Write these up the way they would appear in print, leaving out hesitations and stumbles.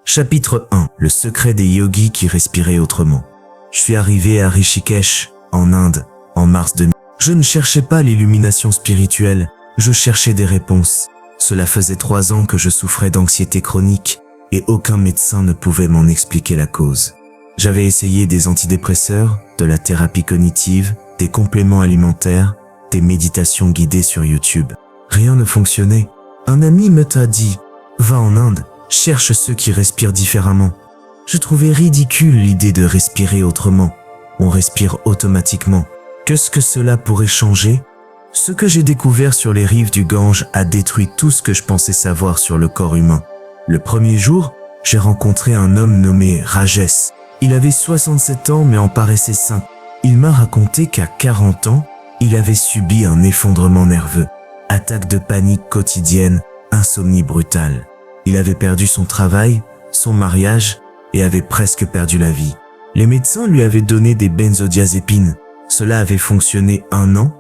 Chapitre 1. Le secret des yogis qui respiraient autrement. Je suis arrivé à Rishikesh, en Inde, en mars 2000. Je ne cherchais pas l'illumination spirituelle, je cherchais des réponses. Cela faisait 3 ans que je souffrais d'anxiété chronique et aucun médecin ne pouvait m'en expliquer la cause. J'avais essayé des antidépresseurs, de la thérapie cognitive, des compléments alimentaires, des méditations guidées sur YouTube. Rien ne fonctionnait. Un ami me t'a dit « Va en Inde, cherche ceux qui respirent différemment ». Je trouvais ridicule l'idée de respirer autrement. On respire automatiquement. Qu'est-ce que cela pourrait changer? Ce que j'ai découvert sur les rives du Gange a détruit tout ce que je pensais savoir sur le corps humain. Le premier jour, j'ai rencontré un homme nommé Rajesh. Il avait 67 ans mais en paraissait sain. Il m'a raconté qu'à 40 ans, il avait subi un effondrement nerveux, attaque de panique quotidienne, insomnie brutale. Il avait perdu son travail, son mariage et avait presque perdu la vie. Les médecins lui avaient donné des benzodiazépines. Cela avait fonctionné 1 an.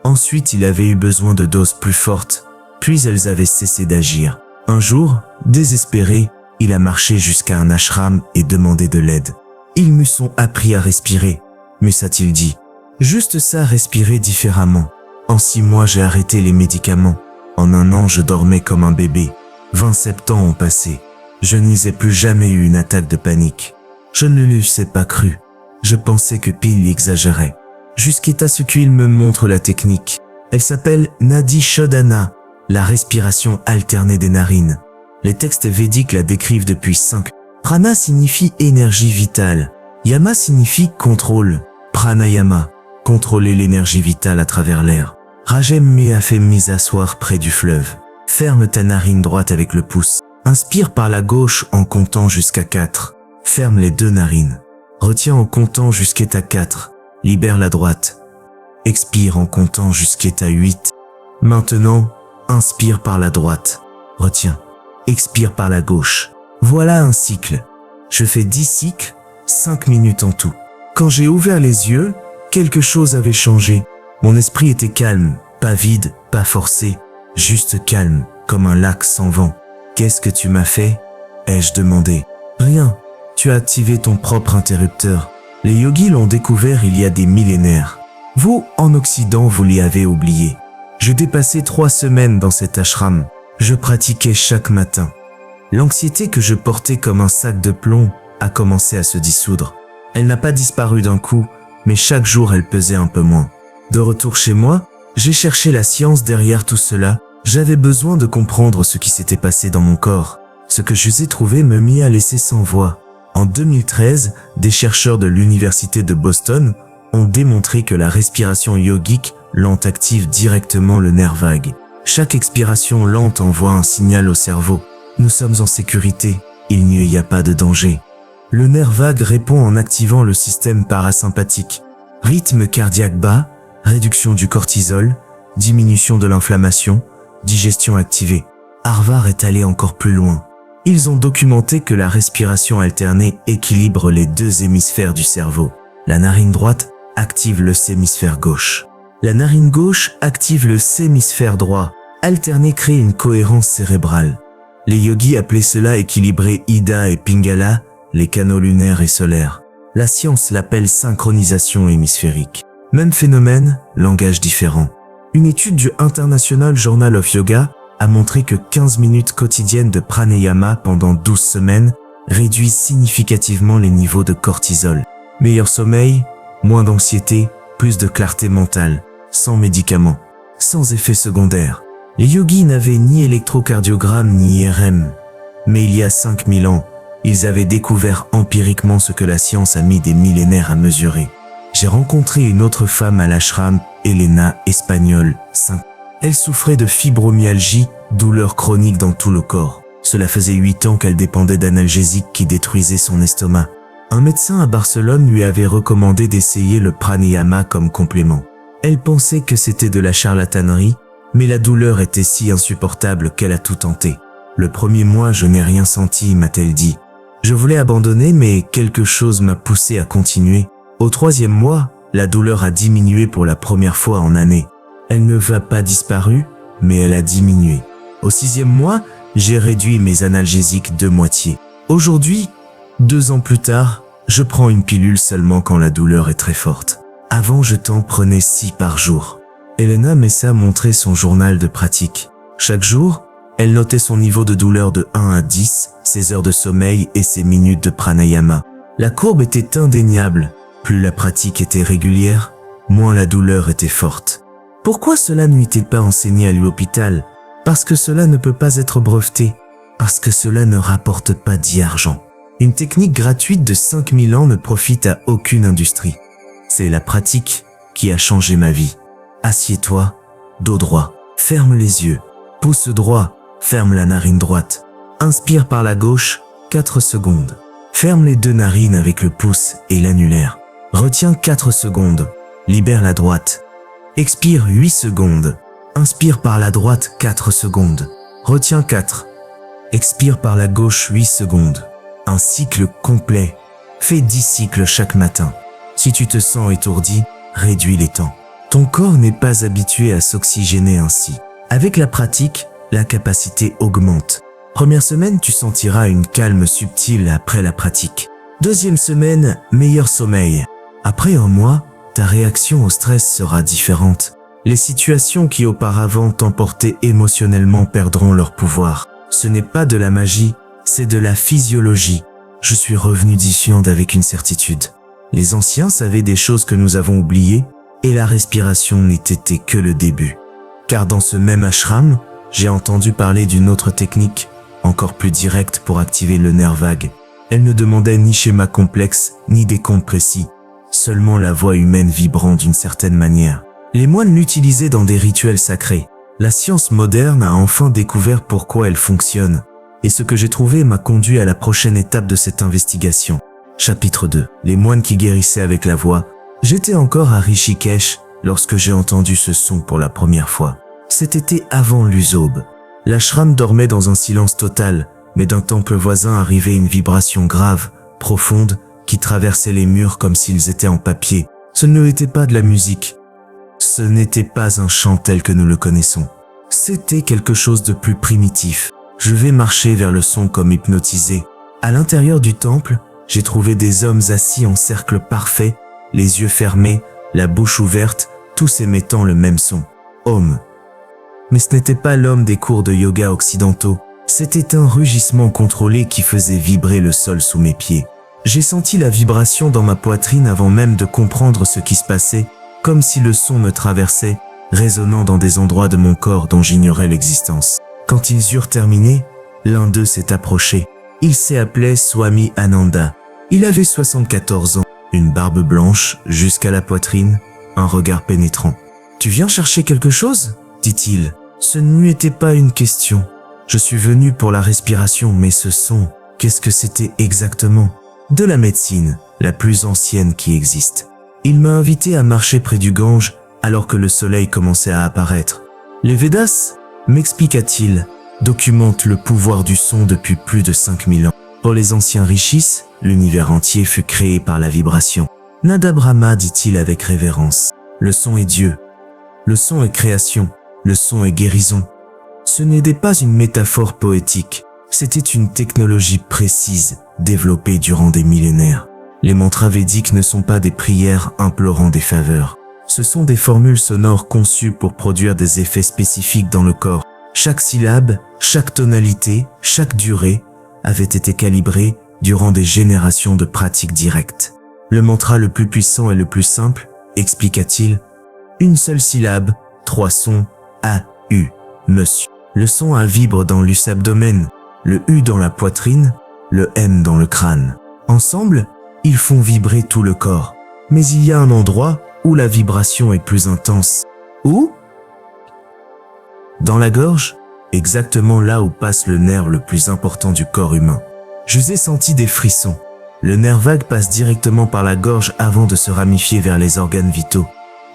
Ensuite, il avait eu besoin de doses plus fortes, puis elles avaient cessé d'agir. Un jour, désespéré, il a marché jusqu'à un ashram et demandé de l'aide. Ils me sont appris à respirer, mais ça-t-il dit. Juste ça, respirer différemment. En 6 mois, j'ai arrêté les médicaments. En 1 an, je dormais comme un bébé. 27 ans ont passé. Je n'ai plus jamais eu une attaque de panique. Je ne l'eussais pas cru. Je pensais que Pile exagérait. Jusqu'à ce qu'il me montre la technique. Elle s'appelle Nadi Shodhana, la respiration alternée des narines. Les textes védiques la décrivent depuis 5. Prana signifie énergie vitale. Yama signifie contrôle. Pranayama, contrôler l'énergie vitale à travers l'air. Rajem me a fait mise asseoir près du fleuve. Ferme ta narine droite avec le pouce. Inspire par la gauche en comptant jusqu'à 4. Ferme les 2 narines. Retiens en comptant jusqu'à 4. Libère la droite. Expire en comptant jusqu'à 8. Maintenant, inspire par la droite. Retiens. Expire par la gauche. Voilà un cycle. Je fais 10 cycles, 5 minutes en tout. Quand j'ai ouvert les yeux, quelque chose avait changé. Mon esprit était calme, pas vide, pas forcé, juste calme, comme un lac sans vent. Qu'est-ce que tu m'as fait? Ai-je demandé. Rien. Tu as activé ton propre interrupteur. Les yogis l'ont découvert il y a des millénaires. Vous, en Occident, vous l'y avez oublié. Je dépassais 3 semaines dans cet ashram. Je pratiquais chaque matin. L'anxiété que je portais comme un sac de plomb a commencé à se dissoudre. Elle n'a pas disparu d'un coup, mais chaque jour elle pesait un peu moins. De retour chez moi, j'ai cherché la science derrière tout cela. J'avais besoin de comprendre ce qui s'était passé dans mon corps. Ce que je ai trouvé me mit à laisser sans voix. En 2013, des chercheurs de l'université de Boston ont démontré que la respiration yogique lente active directement le nerf vague. Chaque expiration lente envoie un signal au cerveau. Nous sommes en sécurité, il n'y a pas de danger. Le nerf vague répond en activant le système parasympathique. Rythme cardiaque bas, réduction du cortisol, diminution de l'inflammation, digestion activée. Harvard est allé encore plus loin. Ils ont documenté que la respiration alternée équilibre les 2 hémisphères du cerveau. La narine droite active le hémisphère gauche. La narine gauche active le hémisphère droit. Alterner crée une cohérence cérébrale. Les yogis appelaient cela équilibrer Ida et Pingala, les canaux lunaires et solaires. La science l'appelle synchronisation hémisphérique. Même phénomène, langage différent. Une étude du International Journal of Yoga a montré que 15 minutes quotidiennes de pranayama pendant 12 semaines réduisent significativement les niveaux de cortisol. Meilleur sommeil, moins d'anxiété, plus de clarté mentale, sans médicaments, sans effets secondaires. Les yogis n'avaient ni électrocardiogramme ni IRM. Mais il y a 5000 ans, ils avaient découvert empiriquement ce que la science a mis des millénaires à mesurer. J'ai rencontré une autre femme à l'ashram, Elena, espagnole, 5. Elle souffrait de fibromyalgie, douleur chronique dans tout le corps. Cela faisait 8 ans qu'elle dépendait d'analgésiques qui détruisaient son estomac. Un médecin à Barcelone lui avait recommandé d'essayer le pranayama comme complément. Elle pensait que c'était de la charlatanerie, mais la douleur était si insupportable qu'elle a tout tenté. Le 1er mois, je n'ai rien senti, m'a-t-elle dit. Je voulais abandonner, mais quelque chose m'a poussé à continuer. Au 3e mois, la douleur a diminué pour la première fois en années. Elle ne va pas disparu, mais elle a diminué. Au 6e mois, j'ai réduit mes analgésiques de moitié. Aujourd'hui, 2 ans plus tard, je prends une pilule seulement quand la douleur est très forte. Avant, je t'en prenais 6 par jour. Elena Messa montrait son journal de pratique. Chaque jour, elle notait son niveau de douleur de 1 à 10, ses heures de sommeil et ses minutes de pranayama. La courbe était indéniable. Plus la pratique était régulière, moins la douleur était forte. Pourquoi cela ne lui est-il pas enseigné à l'hôpital? Parce que cela ne peut pas être breveté. Parce que cela ne rapporte pas d'argent. Une technique gratuite de 5000 ans ne profite à aucune industrie. C'est la pratique qui a changé ma vie. Assieds-toi, dos droit, ferme les yeux, pouce droit, ferme la narine droite. Inspire par la gauche, 4 secondes. Ferme les 2 narines avec le pouce et l'annulaire. Retiens 4 secondes. Libère la droite. Expire 8 secondes. Inspire par la droite 4 secondes. Retiens 4. Expire par la gauche 8 secondes. Un cycle complet. Fais 10 cycles chaque matin. Si tu te sens étourdi, réduis les temps. Ton corps n'est pas habitué à s'oxygéner ainsi. Avec la pratique, la capacité augmente. Première semaine, tu sentiras une calme subtile après la pratique. Deuxième semaine, meilleur sommeil. Après un mois, ta réaction au stress sera différente. Les situations qui auparavant t'emportaient émotionnellement perdront leur pouvoir. Ce n'est pas de la magie, c'est de la physiologie. Je suis revenu d'Islande avec une certitude. Les anciens savaient des choses que nous avons oubliées, et la respiration n'était que le début. Car dans ce même ashram, j'ai entendu parler d'une autre technique, encore plus directe pour activer le nerf vague. Elle ne demandait ni schéma complexe, ni décompte précis, seulement la voix humaine vibrant d'une certaine manière. Les moines l'utilisaient dans des rituels sacrés. La science moderne a enfin découvert pourquoi elle fonctionne, et ce que j'ai trouvé m'a conduit à la prochaine étape de cette investigation. Chapitre 2. Les moines qui guérissaient avec la voix. J'étais encore à Rishikesh lorsque j'ai entendu ce son pour la première fois. C'était avant l'usobe. L'ashram dormait dans un silence total, mais d'un temple voisin arrivait une vibration grave, profonde, qui traversait les murs comme s'ils étaient en papier. Ce n'était pas de la musique. Ce n'était pas un chant tel que nous le connaissons. C'était quelque chose de plus primitif. Je vais marcher vers le son comme hypnotisé. À l'intérieur du temple, j'ai trouvé des hommes assis en cercle parfait, les yeux fermés, la bouche ouverte, tous émettant le même son. Om. Mais ce n'était pas l'homme des cours de yoga occidentaux. C'était un rugissement contrôlé qui faisait vibrer le sol sous mes pieds. J'ai senti la vibration dans ma poitrine avant même de comprendre ce qui se passait, comme si le son me traversait, résonnant dans des endroits de mon corps dont j'ignorais l'existence. Quand ils eurent terminé, l'un d'eux s'est approché. Il s'appelait Swami Ananda. Il avait 74 ans, une barbe blanche jusqu'à la poitrine, un regard pénétrant. « Tu viens chercher quelque chose ?» dit-il. Ce n'était pas une question. Je suis venu pour la respiration, mais ce son, qu'est-ce que c'était exactement? De la médecine, la plus ancienne qui existe. Il m'a invité à marcher près du Gange alors que le soleil commençait à apparaître. Les Védas, m'expliqua-t-il, documentent le pouvoir du son depuis plus de 5000 ans. Pour les anciens rishis, l'univers entier fut créé par la vibration. Nada Brahma, dit-il avec révérence. Le son est Dieu. Le son est création. Le son est guérison. Ce n'était pas une métaphore poétique. C'était une technologie précise, développée durant des millénaires. Les mantras védiques ne sont pas des prières implorant des faveurs. Ce sont des formules sonores conçues pour produire des effets spécifiques dans le corps. Chaque syllabe, chaque tonalité, chaque durée avait été calibrée durant des générations de pratiques directes. Le mantra le plus puissant et le plus simple, expliqua-t-il, une seule syllabe, 3 sons, A, U, monsieur. Le son A vibre dans l'us-abdomen, le U dans la poitrine, le M dans le crâne. Ensemble, ils font vibrer tout le corps. Mais il y a un endroit où la vibration est plus intense. Où? Dans la gorge, exactement là où passe le nerf le plus important du corps humain. Je vous ai senti des frissons. Le nerf vague passe directement par la gorge avant de se ramifier vers les organes vitaux.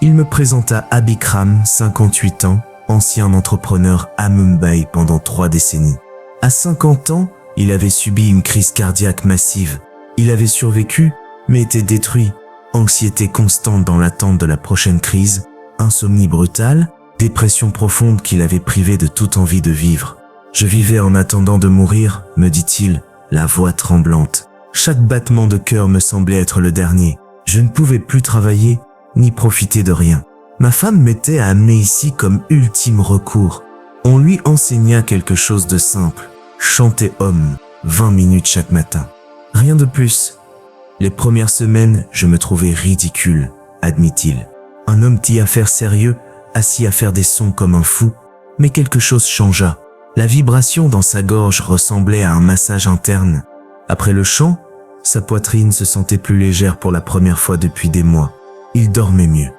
Il me présenta Abikram, 58 ans, ancien entrepreneur à Mumbai pendant 3 décennies. À 50 ans, il avait subi une crise cardiaque massive. Il avait survécu, mais était détruit. Anxiété constante dans l'attente de la prochaine crise, insomnie brutale, dépression profonde qui l'avait privé de toute envie de vivre. Je vivais en attendant de mourir, me dit-il, la voix tremblante. Chaque battement de cœur me semblait être le dernier. Je ne pouvais plus travailler, ni profiter de rien. Ma femme m'était amenée ici comme ultime recours. On lui enseigna quelque chose de simple. Chanter homme, 20 minutes chaque matin. Rien de plus. Les premières semaines, je me trouvais ridicule, admit-il. Un homme dit à faire sérieux, assis à faire des sons comme un fou. Mais quelque chose changea. La vibration dans sa gorge ressemblait à un massage interne. Après le chant, sa poitrine se sentait plus légère pour la première fois depuis des mois. Il dormait mieux.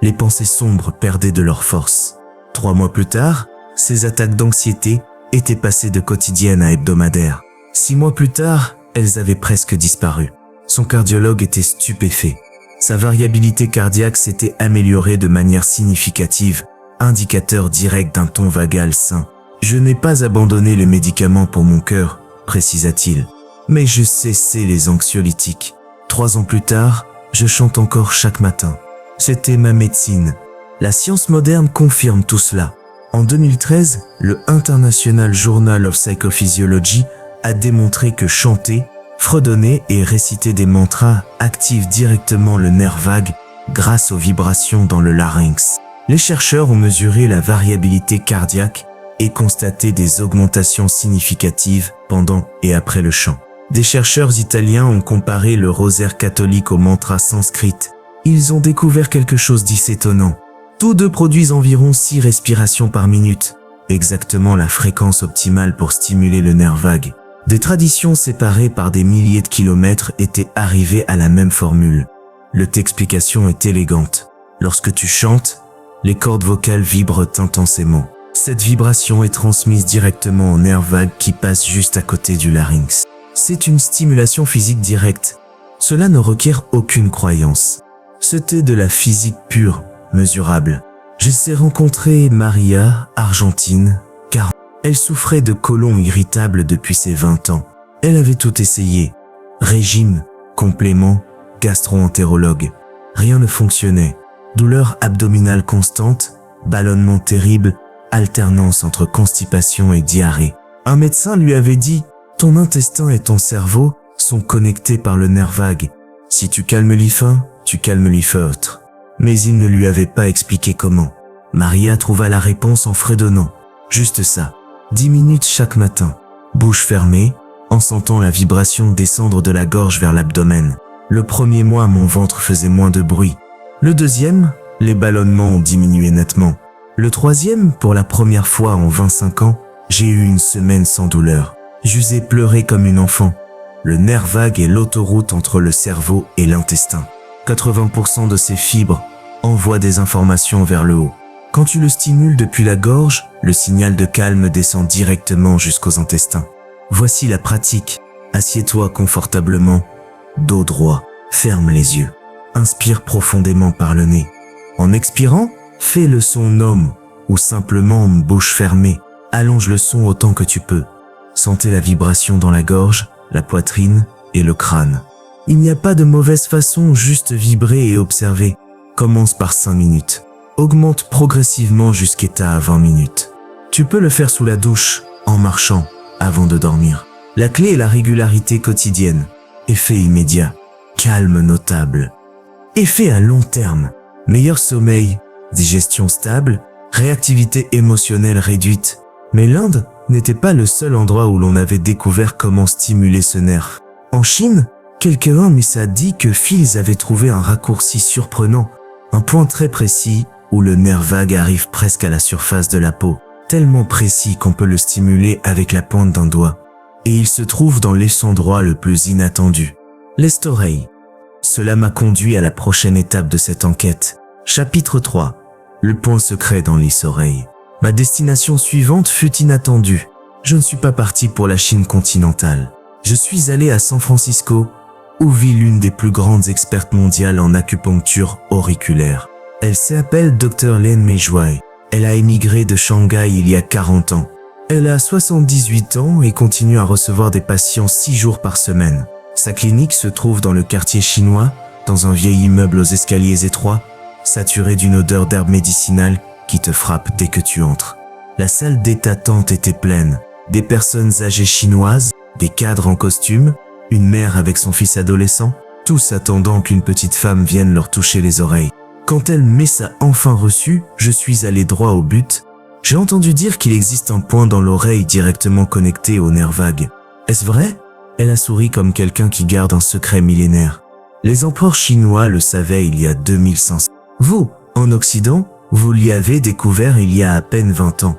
Les pensées sombres perdaient de leur force. 3 mois plus tard, ses attaques d'anxiété étaient passées de quotidiennes à hebdomadaires. 6 mois plus tard, elles avaient presque disparu. Son cardiologue était stupéfait. Sa variabilité cardiaque s'était améliorée de manière significative, indicateur direct d'un ton vagal sain. Je n'ai pas abandonné les médicaments pour mon cœur, précisa-t-il, mais je cessais les anxiolytiques. 3 ans plus tard, je chante encore chaque matin. C'était ma médecine. La science moderne confirme tout cela. En 2013, le International Journal of Psychophysiology a démontré que chanter, fredonner et réciter des mantras activent directement le nerf vague grâce aux vibrations dans le larynx. Les chercheurs ont mesuré la variabilité cardiaque et constaté des augmentations significatives pendant et après le chant. Des chercheurs italiens ont comparé le rosaire catholique au mantra sanskrit. Ils ont découvert quelque chose d'étonnant. Tous deux produisent environ 6 respirations par minute, exactement la fréquence optimale pour stimuler le nerf vague. Des traditions séparées par des milliers de kilomètres étaient arrivées à la même formule. L'explication est élégante. Lorsque tu chantes, les cordes vocales vibrent intensément. Cette vibration est transmise directement au nerf vague qui passe juste à côté du larynx. C'est une stimulation physique directe. Cela ne requiert aucune croyance. C'était de la physique pure, mesurable. J'ai rencontré Maria, argentine, car elle souffrait de côlon irritable depuis ses 20 ans. Elle avait tout essayé. Régime, complément, gastro-entérologue. Rien ne fonctionnait. Douleur abdominale constante, ballonnement terrible, alternance entre constipation et diarrhée. Un médecin lui avait dit « Ton intestin et ton cerveau sont connectés par le nerf vague. Si tu calmes l'un, tu calmes l'autre. » Mais il ne lui avait pas expliqué comment. Maria trouva la réponse en fredonnant. Juste ça. 10 minutes chaque matin. Bouche fermée, en sentant la vibration descendre de la gorge vers l'abdomen. Le premier mois, mon ventre faisait moins de bruit. Le deuxième, les ballonnements ont diminué nettement. Le troisième, pour la première fois en 25 ans, j'ai eu une semaine sans douleur. J'osais pleurer comme une enfant. Le nerf vague est l'autoroute entre le cerveau et l'intestin. 80% de ses fibres envoient des informations vers le haut. Quand tu le stimules depuis la gorge, le signal de calme descend directement jusqu'aux intestins. Voici la pratique. Assieds-toi confortablement, dos droit, ferme les yeux. Inspire profondément par le nez. En expirant, fais le son NOM ou simplement bouche fermée. Allonge le son autant que tu peux. Sentez la vibration dans la gorge, la poitrine et le crâne. Il n'y a pas de mauvaise façon, juste vibrer et observer. Commence par 5 minutes. Augmente progressivement jusqu'à 20 minutes. Tu peux le faire sous la douche, en marchant, avant de dormir. La clé est la régularité quotidienne. Effet immédiat. Calme notable. Effet à long terme. Meilleur sommeil, digestion stable, réactivité émotionnelle réduite. Mais l'Inde n'était pas le seul endroit où l'on avait découvert comment stimuler ce nerf. En Chine, quelqu'un m'a dit que Fields avait trouvé un raccourci surprenant, un point très précis où le nerf vague arrive presque à la surface de la peau, tellement précis qu'on peut le stimuler avec la pointe d'un doigt. Et il se trouve dans l'endroit le plus inattendu, les oreilles. Cela m'a conduit à la prochaine étape de cette enquête. Chapitre 3. Le point secret dans les oreilles. Ma destination suivante fut inattendue. Je ne suis pas parti pour la Chine continentale. Je suis allé à San Francisco, où vit l'une des plus grandes expertes mondiales en acupuncture auriculaire. Elle s'appelle Dr Len Meijwai. Elle a émigré de Shanghai il y a 40 ans. Elle a 78 ans et continue à recevoir des patients 6 jours par semaine. Sa clinique se trouve dans le quartier chinois, dans un vieil immeuble aux escaliers étroits, saturé d'une odeur d'herbe médicinale qui te frappe dès que tu entres. La salle d'attente était pleine. Des personnes âgées chinoises, des cadres en costume, une mère avec son fils adolescent, tous attendant qu'une petite femme vienne leur toucher les oreilles. Quand elle met ça enfin reçu, je suis allé droit au but. J'ai entendu dire qu'il existe un point dans l'oreille directement connecté au nerf vague. Est-ce vrai? Elle a souri comme quelqu'un qui garde un secret millénaire. Les empereurs chinois le savaient il y a 2500. Vous, en Occident, vous l'y avez découvert il y a à peine 20 ans.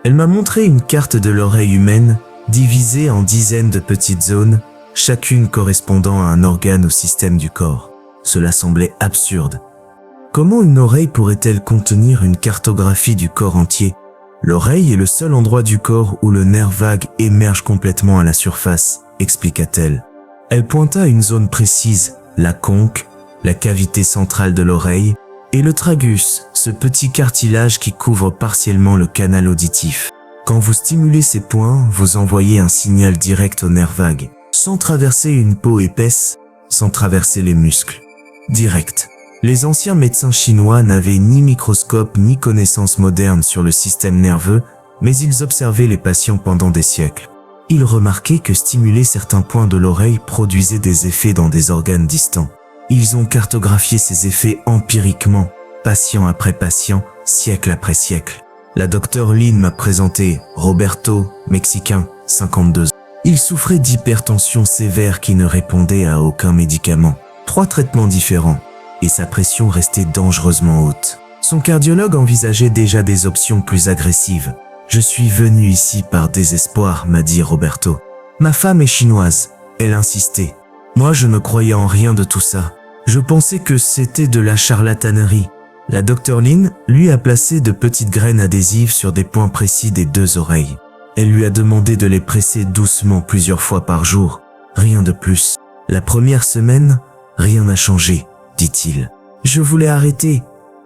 Elle m'a montré une carte de l'oreille humaine, divisée en dizaines de petites zones, chacune correspondant à un organe ou système du corps. Cela semblait absurde. Comment une oreille pourrait-elle contenir une cartographie du corps entier? L'oreille est le seul endroit du corps où le nerf vague émerge complètement à la surface, expliqua-t-elle. Elle pointa à une zone précise, la conque, la cavité centrale de l'oreille, et le tragus, ce petit cartilage qui couvre partiellement le canal auditif. Quand vous stimulez ces points, vous envoyez un signal direct au nerf vague, sans traverser une peau épaisse, sans traverser les muscles. Direct. Les anciens médecins chinois n'avaient ni microscope ni connaissances modernes sur le système nerveux, mais ils observaient les patients pendant des siècles. Ils remarquaient que stimuler certains points de l'oreille produisait des effets dans des organes distants. Ils ont cartographié ces effets empiriquement, patient après patient, siècle après siècle. La docteure Lin m'a présenté Roberto, mexicain, 52 ans. Il souffrait d'hypertension sévère qui ne répondait à aucun médicament. 3 traitements différents, et sa pression restait dangereusement haute. Son cardiologue envisageait déjà des options plus agressives. « Je suis venu ici par désespoir », m'a dit Roberto. « Ma femme est chinoise. » Elle insistait. Moi, je ne croyais en rien de tout ça. Je pensais que c'était de la charlatanerie. La docteure Lin, lui, a placé de petites graines adhésives sur des points précis des 2 oreilles. Elle lui a demandé de les presser doucement plusieurs fois par jour. Rien de plus. La première semaine, rien n'a changé, dit-il. Je voulais arrêter,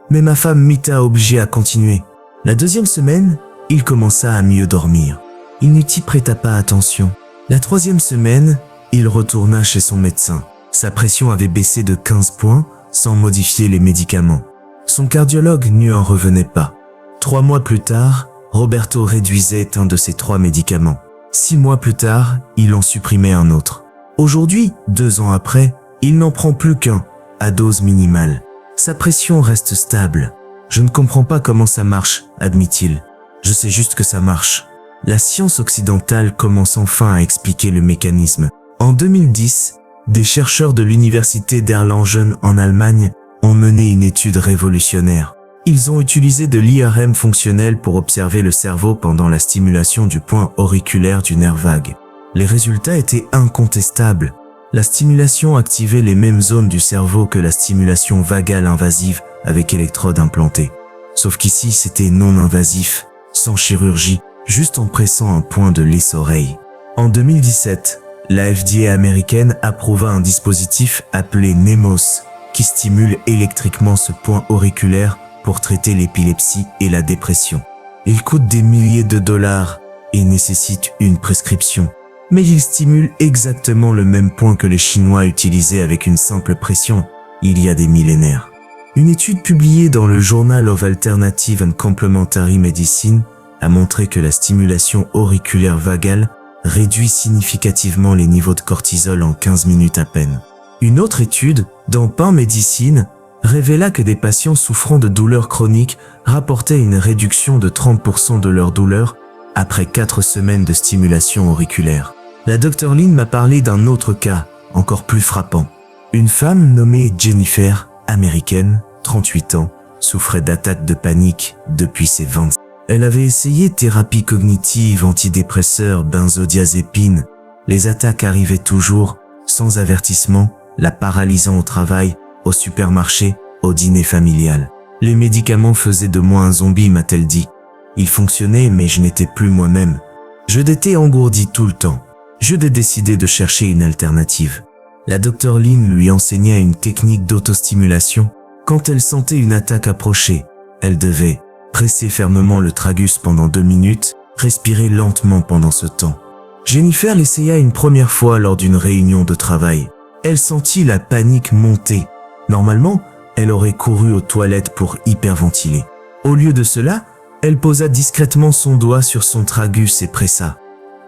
mais ma femme Mita a obligé à continuer. La deuxième semaine, il commença à mieux dormir. Il n'y prêta pas attention. La troisième semaine, il retourna chez son médecin. Sa pression avait baissé de 15 points sans modifier les médicaments. Son cardiologue n'y en revenait pas. 3 mois plus tard, Roberto réduisait un de ses 3 médicaments. 6 mois plus tard, il en supprimait un autre. Aujourd'hui, 2 ans après, il n'en prend plus qu'un, à dose minimale. Sa pression reste stable. Je ne comprends pas comment ça marche, admit-il. Je sais juste que ça marche. La science occidentale commence enfin à expliquer le mécanisme. En 2010, des chercheurs de l'université d'Erlangen en Allemagne ont mené une étude révolutionnaire. Ils ont utilisé de l'IRM fonctionnel pour observer le cerveau pendant la stimulation du point auriculaire du nerf vague. Les résultats étaient incontestables. La stimulation activait les mêmes zones du cerveau que la stimulation vagale invasive avec électrodes implantées. Sauf qu'ici, c'était non invasif, sans chirurgie, juste en pressant un point de lisse-oreille. En 2017, la FDA américaine approuva un dispositif appelé NEMOS, qui stimule électriquement ce point auriculaire pour traiter l'épilepsie et la dépression. Il coûte des milliers de dollars et nécessite une prescription. Mais il stimule exactement le même point que les Chinois utilisaient avec une simple pression il y a des millénaires. Une étude publiée dans le Journal of Alternative and Complementary Medicine a montré que la stimulation auriculaire vagale réduit significativement les niveaux de cortisol en 15 minutes à peine. Une autre étude, dans Pain Médecine, révéla que des patients souffrant de douleurs chroniques rapportaient une réduction de 30% de leur douleur après 4 semaines de stimulation auriculaire. La docteure Lin m'a parlé d'un autre cas, encore plus frappant. Une femme nommée Jennifer, américaine, 38 ans, souffrait d'attaques de panique depuis ses 20 ans. Elle avait essayé thérapie cognitive, antidépresseurs, benzodiazépines. Les attaques arrivaient toujours, sans avertissement, la paralysant au travail, au supermarché, au dîner familial. Les médicaments faisaient de moi un zombie, m'a-t-elle dit. Ils fonctionnaient, mais je n'étais plus moi-même. Je m'étais engourdi tout le temps. Je devais décider de chercher une alternative. La docteure Lin lui enseigna une technique d'autostimulation. Quand elle sentait une attaque approcher, elle devait presser fermement le tragus pendant 2 minutes, respirer lentement pendant ce temps. Jennifer l'essaya une première fois lors d'une réunion de travail. Elle sentit la panique monter. Normalement, elle aurait couru aux toilettes pour hyperventiler. Au lieu de cela, elle posa discrètement son doigt sur son tragus et pressa.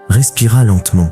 Respira lentement.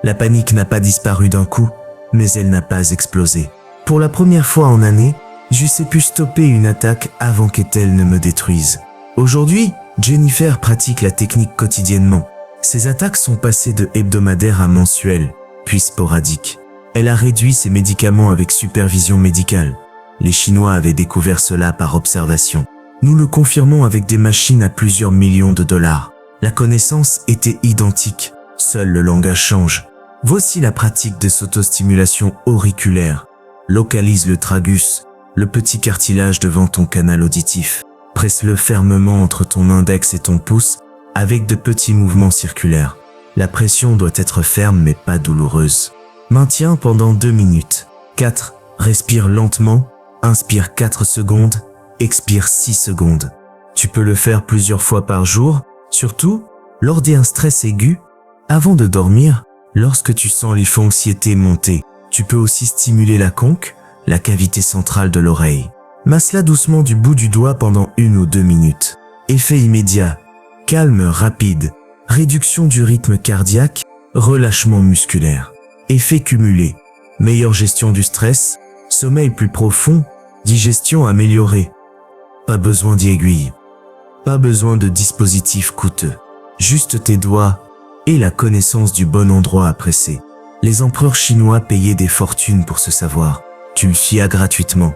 La panique n'a pas disparu d'un coup, mais elle n'a pas explosé. Pour la première fois en années, j'eusse pu stopper une attaque avant qu'elle ne me détruise. Aujourd'hui, Jennifer pratique la technique quotidiennement. Ses attaques sont passées de hebdomadaires à mensuelles, puis sporadiques. Elle a réduit ses médicaments avec supervision médicale. Les Chinois avaient découvert cela par observation. Nous le confirmons avec des machines à plusieurs millions de dollars. La connaissance était identique, seul le langage change. Voici la pratique de s'autostimulation auriculaire. Localise le tragus, le petit cartilage devant ton canal auditif. Presse-le fermement entre ton index et ton pouce avec de petits mouvements circulaires. La pression doit être ferme mais pas douloureuse. Maintiens pendant 2 minutes. 4. Respire lentement. Inspire 4 secondes. Expire 6 secondes. Tu peux le faire plusieurs fois par jour, surtout lors d'un stress aigu. Avant de dormir, lorsque tu sens les anxiétés monter, tu peux aussi stimuler la conque, la cavité centrale de l'oreille. Masse-la doucement du bout du doigt pendant 1 ou 2 minutes. Effet immédiat. Calme rapide. Réduction du rythme cardiaque. Relâchement musculaire. Effet cumulé. Meilleure gestion du stress. Sommeil plus profond. Digestion améliorée. Pas besoin d'aiguilles. Pas besoin de dispositifs coûteux. Juste tes doigts et la connaissance du bon endroit à presser. Les empereurs chinois payaient des fortunes pour ce savoir. Tu le fias gratuitement.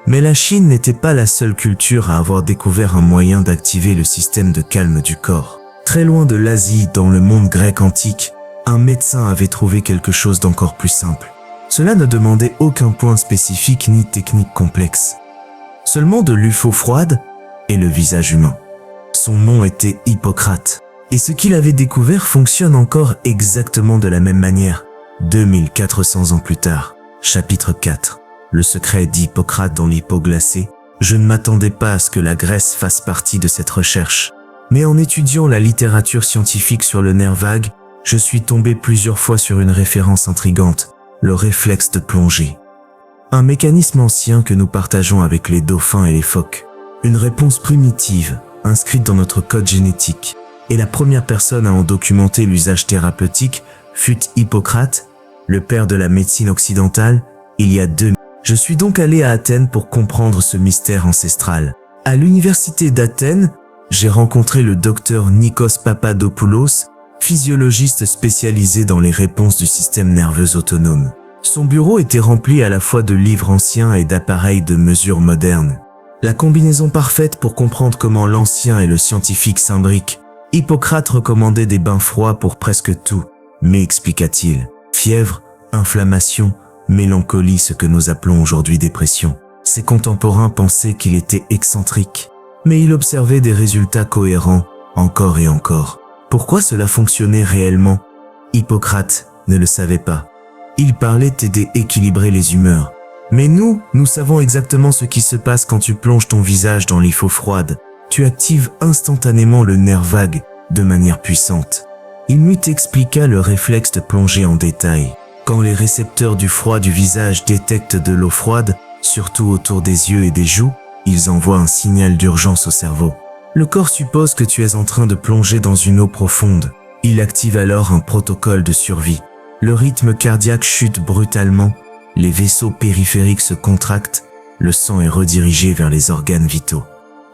Mais la Chine n'était pas la seule culture à avoir découvert un moyen d'activer le système de calme du corps. Très loin de l'Asie, dans le monde grec antique, un médecin avait trouvé quelque chose d'encore plus simple. Cela ne demandait aucun point spécifique ni technique complexe. Seulement de l'eau froide et le visage humain. Son nom était Hippocrate. Et ce qu'il avait découvert fonctionne encore exactement de la même manière, 2400 ans plus tard. Chapitre 4. Le secret d'Hippocrate dans l'hypoglacé. Je ne m'attendais pas à ce que la Grèce fasse partie de cette recherche. Mais en étudiant la littérature scientifique sur le nerf vague, je suis tombé plusieurs fois sur une référence intrigante, le réflexe de plongée. Un mécanisme ancien que nous partageons avec les dauphins et les phoques. Une réponse primitive, inscrite dans notre code génétique. Et la première personne à en documenter l'usage thérapeutique fut Hippocrate, le père de la médecine occidentale, il y a 2000. Je suis donc allé à Athènes pour comprendre ce mystère ancestral. À l'université d'Athènes, j'ai rencontré le docteur Nikos Papadopoulos, physiologiste spécialisé dans les réponses du système nerveux autonome. Son bureau était rempli à la fois de livres anciens et d'appareils de mesure modernes. La combinaison parfaite pour comprendre comment l'ancien et le scientifique s'imbriquent. Hippocrate recommandait des bains froids pour presque tout, mais expliqua-t-il, fièvre, inflammation, mélancolie, ce que nous appelons aujourd'hui dépression. Ses contemporains pensaient qu'il était excentrique, mais il observait des résultats cohérents, encore et encore. Pourquoi cela fonctionnait réellement? Hippocrate ne le savait pas. Il parlait d'équilibrer les humeurs. Mais nous savons exactement ce qui se passe quand tu plonges ton visage dans l'eau froide. Tu actives instantanément le nerf vague de manière puissante. Il m'eut expliqua le réflexe de plonger en détail. Quand les récepteurs du froid du visage détectent de l'eau froide, surtout autour des yeux et des joues, ils envoient un signal d'urgence au cerveau. Le corps suppose que tu es en train de plonger dans une eau profonde. Il active alors un protocole de survie. Le rythme cardiaque chute brutalement, les vaisseaux périphériques se contractent, le sang est redirigé vers les organes vitaux.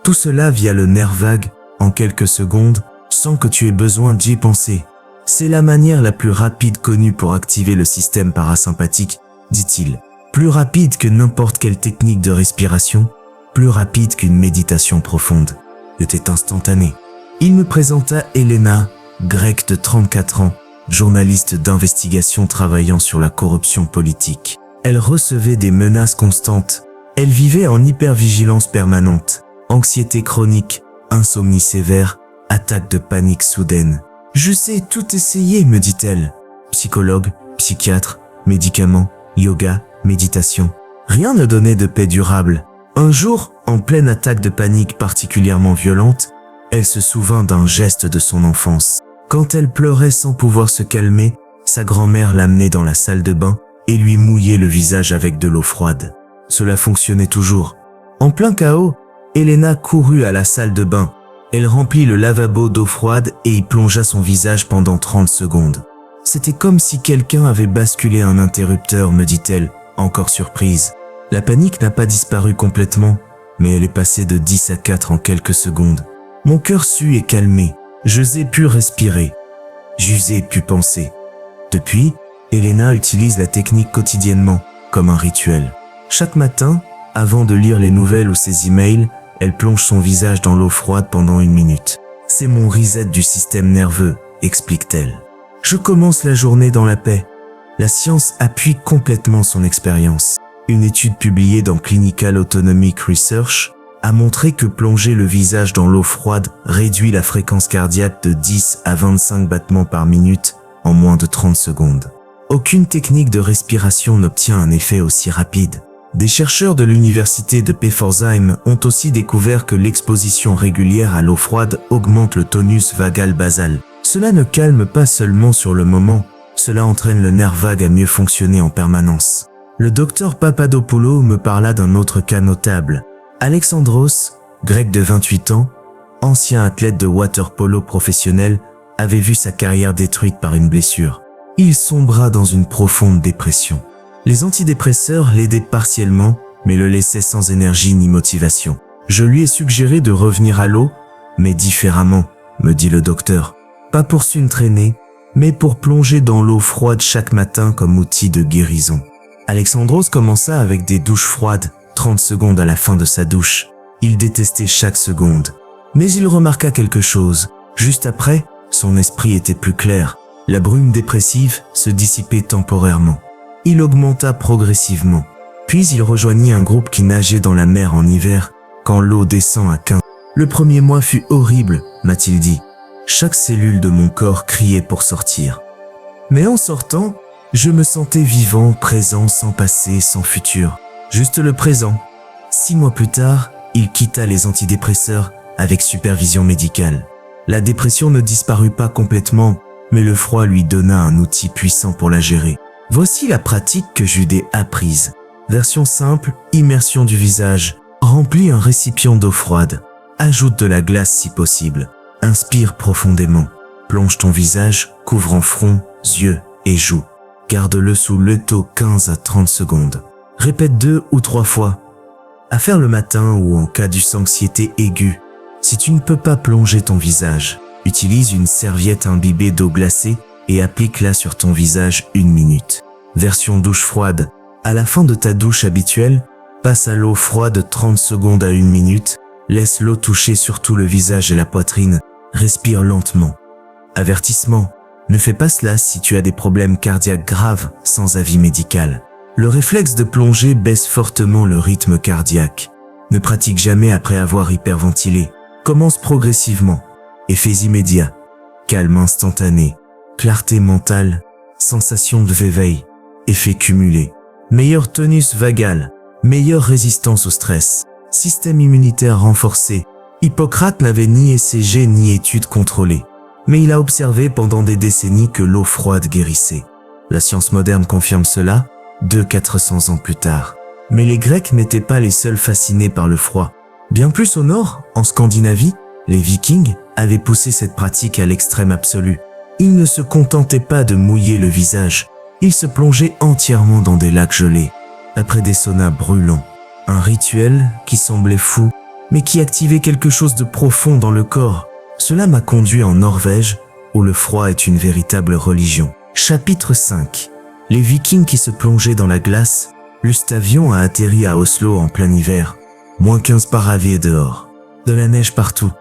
Tout cela via le nerf vague, en quelques secondes, sans que tu aies besoin d'y penser. C'est la manière la plus rapide connue pour activer le système parasympathique, dit-il. Plus rapide que n'importe quelle technique de respiration, plus rapide qu'une méditation profonde. C'était instantané. Il me présenta Elena, grecque de 34 ans, journaliste d'investigation travaillant sur la corruption politique. Elle recevait des menaces constantes. Elle vivait en hypervigilance permanente. Anxiété chronique, insomnie sévère, attaque de panique soudaine. Je sais tout essayer, me dit-elle. Psychologue, psychiatre, médicaments, yoga, méditation. Rien ne donnait de paix durable. Un jour, en pleine attaque de panique particulièrement violente, elle se souvint d'un geste de son enfance. Quand elle pleurait sans pouvoir se calmer, sa grand-mère l'amenait dans la salle de bain et lui mouillait le visage avec de l'eau froide. Cela fonctionnait toujours. En plein chaos, Elena courut à la salle de bain. Elle remplit le lavabo d'eau froide et y plongea son visage pendant 30 secondes. C'était comme si quelqu'un avait basculé un interrupteur, me dit-elle, encore surprise. La panique n'a pas disparu complètement, mais elle est passée de 10 à 4 en quelques secondes. Mon cœur sue et calmé. J'osais pu respirer. J'osais pu penser. Depuis, Elena utilise la technique quotidiennement, comme un rituel. Chaque matin, avant de lire les nouvelles ou ses emails, elle plonge son visage dans l'eau froide pendant 1 minute. C'est mon reset du système nerveux, explique-t-elle. Je commence la journée dans la paix. La science appuie complètement son expérience. Une étude publiée dans Clinical Autonomic Research a montré que plonger le visage dans l'eau froide réduit la fréquence cardiaque de 10 à 25 battements par minute en moins de 30 secondes. Aucune technique de respiration n'obtient un effet aussi rapide. Des chercheurs de l'université de Pforzheim ont aussi découvert que l'exposition régulière à l'eau froide augmente le tonus vagal basal. Cela ne calme pas seulement sur le moment, cela entraîne le nerf vague à mieux fonctionner en permanence. Le docteur Papadopoulou me parla d'un autre cas notable. Alexandros, grec de 28 ans, ancien athlète de water-polo professionnel, avait vu sa carrière détruite par une blessure. Il sombra dans une profonde dépression. Les antidépresseurs l'aidaient partiellement, mais le laissaient sans énergie ni motivation. Je lui ai suggéré de revenir à l'eau, mais différemment, me dit le docteur. Pas pour s'entraîner, mais pour plonger dans l'eau froide chaque matin comme outil de guérison. Alexandros commença avec des douches froides, 30 secondes à la fin de sa douche. Il détestait chaque seconde. Mais il remarqua quelque chose. Juste après, son esprit était plus clair. La brume dépressive se dissipait temporairement. Il augmenta progressivement. Puis il rejoignit un groupe qui nageait dans la mer en hiver, quand l'eau descend à 15. Le premier mois fut horrible, m'a-t-il dit. Chaque cellule de mon corps criait pour sortir. Mais en sortant, je me sentais vivant, présent, sans passé, sans futur. Juste le présent. 6 mois plus tard, il quitta les antidépresseurs avec supervision médicale. La dépression ne disparut pas complètement, mais le froid lui donna un outil puissant pour la gérer. Voici la pratique que Judée a apprise. Version simple, immersion du visage. Remplis un récipient d'eau froide. Ajoute de la glace si possible. Inspire profondément. Plonge ton visage, couvrant front, yeux et joues. Garde-le sous le taux 15 à 30 secondes. Répète 2 ou 3 fois. À faire le matin ou en cas d'anxiété aiguë. Si tu ne peux pas plonger ton visage, utilise une serviette imbibée d'eau glacée et applique-la sur ton visage 1 minute. Version douche froide. À la fin de ta douche habituelle, passe à l'eau froide 30 secondes à 1 minute. Laisse l'eau toucher surtout le visage et la poitrine. Respire lentement. Avertissement. Ne fais pas cela si tu as des problèmes cardiaques graves sans avis médical. Le réflexe de plonger baisse fortement le rythme cardiaque. Ne pratique jamais après avoir hyperventilé. Commence progressivement. Effets immédiats. Calme instantané. Clarté mentale. Sensation de réveil. Effet cumulé. Meilleur tonus vagal. Meilleure résistance au stress. Système immunitaire renforcé. Hippocrate n'avait ni ECG ni études contrôlées. Mais il a observé pendant des décennies que l'eau froide guérissait. La science moderne confirme cela, 400 ans plus tard. Mais les Grecs n'étaient pas les seuls fascinés par le froid. Bien plus au nord, en Scandinavie, les Vikings avaient poussé cette pratique à l'extrême absolu. Ils ne se contentaient pas de mouiller le visage, ils se plongeaient entièrement dans des lacs gelés, après des saunas brûlants. Un rituel qui semblait fou, mais qui activait quelque chose de profond dans le corps. Cela m'a conduit en Norvège, où le froid est une véritable religion. Chapitre 5. Les Vikings qui se plongeaient dans la glace. L'Ustavion a atterri à Oslo en plein hiver. Moins 15 paravés dehors. De la neige partout.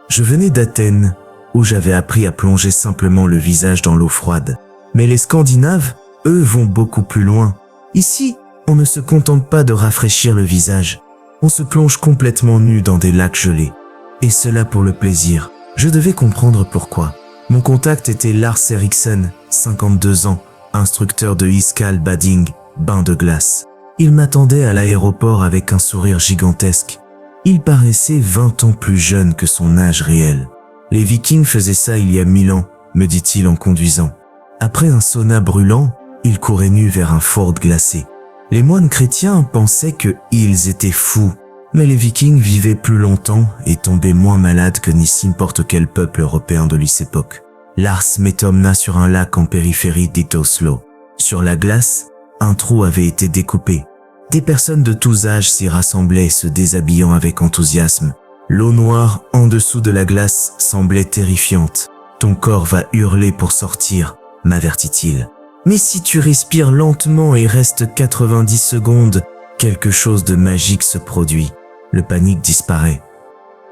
Je venais d'Athènes, où j'avais appris à plonger simplement le visage dans l'eau froide. Mais les Scandinaves, eux, vont beaucoup plus loin. Ici, on ne se contente pas de rafraîchir le visage. On se plonge complètement nu dans des lacs gelés. Et cela pour le plaisir. Je devais comprendre pourquoi. Mon contact était Lars Eriksson, 52 ans, instructeur de Iskall Bading, bain de glace. Il m'attendait à l'aéroport avec un sourire gigantesque. Il paraissait 20 ans plus jeune que son âge réel. Les Vikings faisaient ça il y a 1000 ans, me dit-il en conduisant. Après un sauna brûlant, il courait nu vers un fort glacé. Les moines chrétiens pensaient qu'ils étaient fous. Mais les Vikings vivaient plus longtemps et tombaient moins malades que n'importe quel peuple européen de l'époque. Lars m'emmena sur un lac en périphérie d'Oslo. Sur la glace, un trou avait été découpé. Des personnes de tous âges s'y rassemblaient, se déshabillant avec enthousiasme. L'eau noire en dessous de la glace semblait terrifiante. « Ton corps va hurler pour sortir », m'avertit-il. « Mais si tu respires lentement et restes 90 secondes, quelque chose de magique se produit. Le panique disparaît.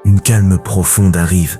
Une calme profonde arrive.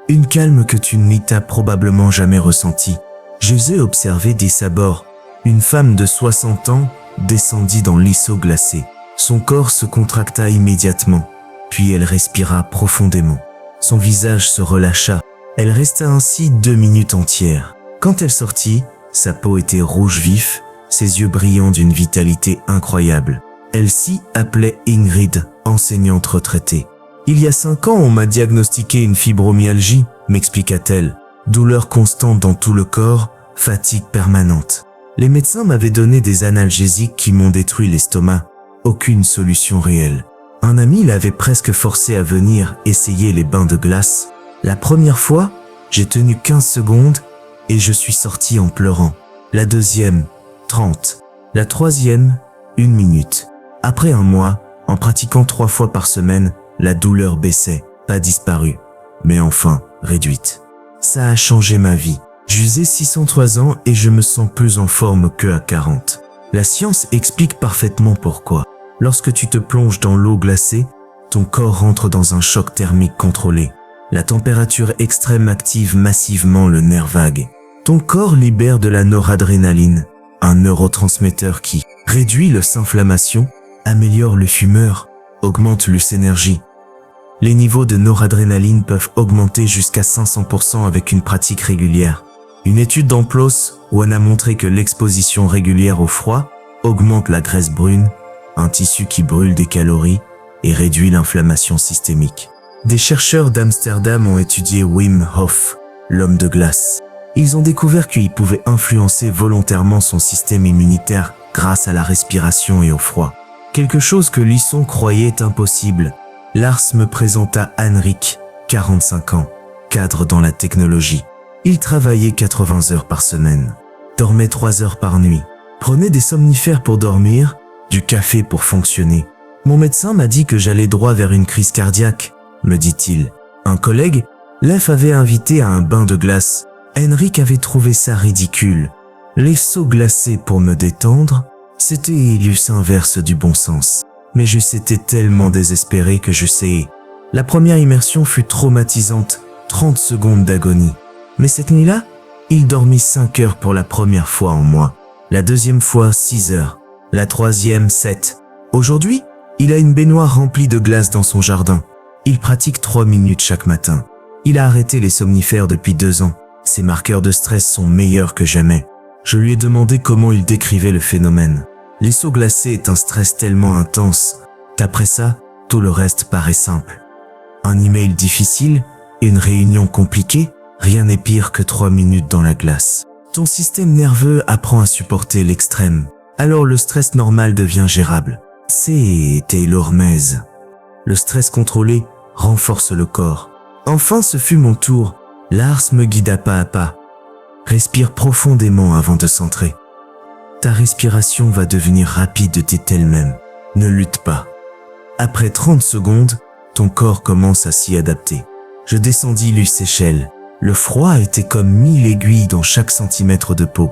Une calme que tu n'y t'as probablement jamais ressentie. J'osais observer dès sa bord. Une femme de 60 ans descendit dans l'isseau glacé. Son corps se contracta immédiatement, puis elle respira profondément. Son visage se relâcha. Elle resta ainsi 2 minutes entières. Quand elle sortit, sa peau était rouge vif, ses yeux brillants d'une vitalité incroyable. Elle s'y appelait Ingrid, enseignante retraitée. Il y a 5 ans, on m'a diagnostiqué une fibromyalgie, m'expliqua-t-elle. Douleur constante dans tout le corps, fatigue permanente. Les médecins m'avaient donné des analgésiques qui m'ont détruit l'estomac. Aucune solution réelle. Un ami l'avait presque forcé à venir essayer les bains de glace. La première fois, j'ai tenu 15 secondes et je suis sorti en pleurant. La deuxième, 30. La troisième, 1 minute. Après un mois, en pratiquant 3 fois par semaine, la douleur baissait, pas disparue, mais enfin réduite. Ça a changé ma vie. J'usais 603 ans et je me sens plus en forme qu'à 40. La science explique parfaitement pourquoi. Lorsque tu te plonges dans l'eau glacée, ton corps entre dans un choc thermique contrôlé. La température extrême active massivement le nerf vague. Ton corps libère de la noradrénaline, un neurotransmetteur qui réduit l'inflammation, améliore l'humeur, augmente l'énergie. Les niveaux de noradrénaline peuvent augmenter jusqu'à 500% avec une pratique régulière. Une étude d'Amplos a montré que l'exposition régulière au froid augmente la graisse brune, un tissu qui brûle des calories et réduit l'inflammation systémique. Des chercheurs d'Amsterdam ont étudié Wim Hof, l'homme de glace. Ils ont découvert qu'il pouvait influencer volontairement son système immunitaire grâce à la respiration et au froid. Quelque chose que Lisson croyait impossible. Lars me présenta Henrik, 45 ans, cadre dans la technologie. Il travaillait 80 heures par semaine, dormait 3 heures par nuit, prenait des somnifères pour dormir, du café pour fonctionner. Mon médecin m'a dit que j'allais droit vers une crise cardiaque, me dit-il. Un collègue, Leif, avait invité à un bain de glace. Henrik avait trouvé ça ridicule. Les seaux glacés pour me détendre, c'était l'us inverse du bon sens. Mais j'étais tellement désespéré que je sais. La première immersion fut traumatisante, 30 secondes d'agonie. Mais cette nuit-là, il dormit 5 heures pour la première fois en moi. La deuxième fois, 6 heures. La troisième, 7. Aujourd'hui, il a une baignoire remplie de glace dans son jardin. Il pratique 3 minutes chaque matin. Il a arrêté les somnifères depuis 2 ans. Ses marqueurs de stress sont meilleurs que jamais. Je lui ai demandé comment il décrivait le phénomène. Les seaux glacés est un stress tellement intense qu'après ça, tout le reste paraît simple. Un email difficile, une réunion compliquée, rien n'est pire que 3 minutes dans la glace. Ton système nerveux apprend à supporter l'extrême, alors le stress normal devient gérable. C'est Taylor Mays. Le stress contrôlé renforce le corps. Enfin, ce fut mon tour. Lars me guida pas à pas. Respire profondément avant de centrer. Ta respiration va devenir rapide d'elle-même. Ne lutte pas. Après 30 secondes, ton corps commence à s'y adapter. Je descendis l'échelle. Le froid était comme 1000 aiguilles dans chaque centimètre de peau.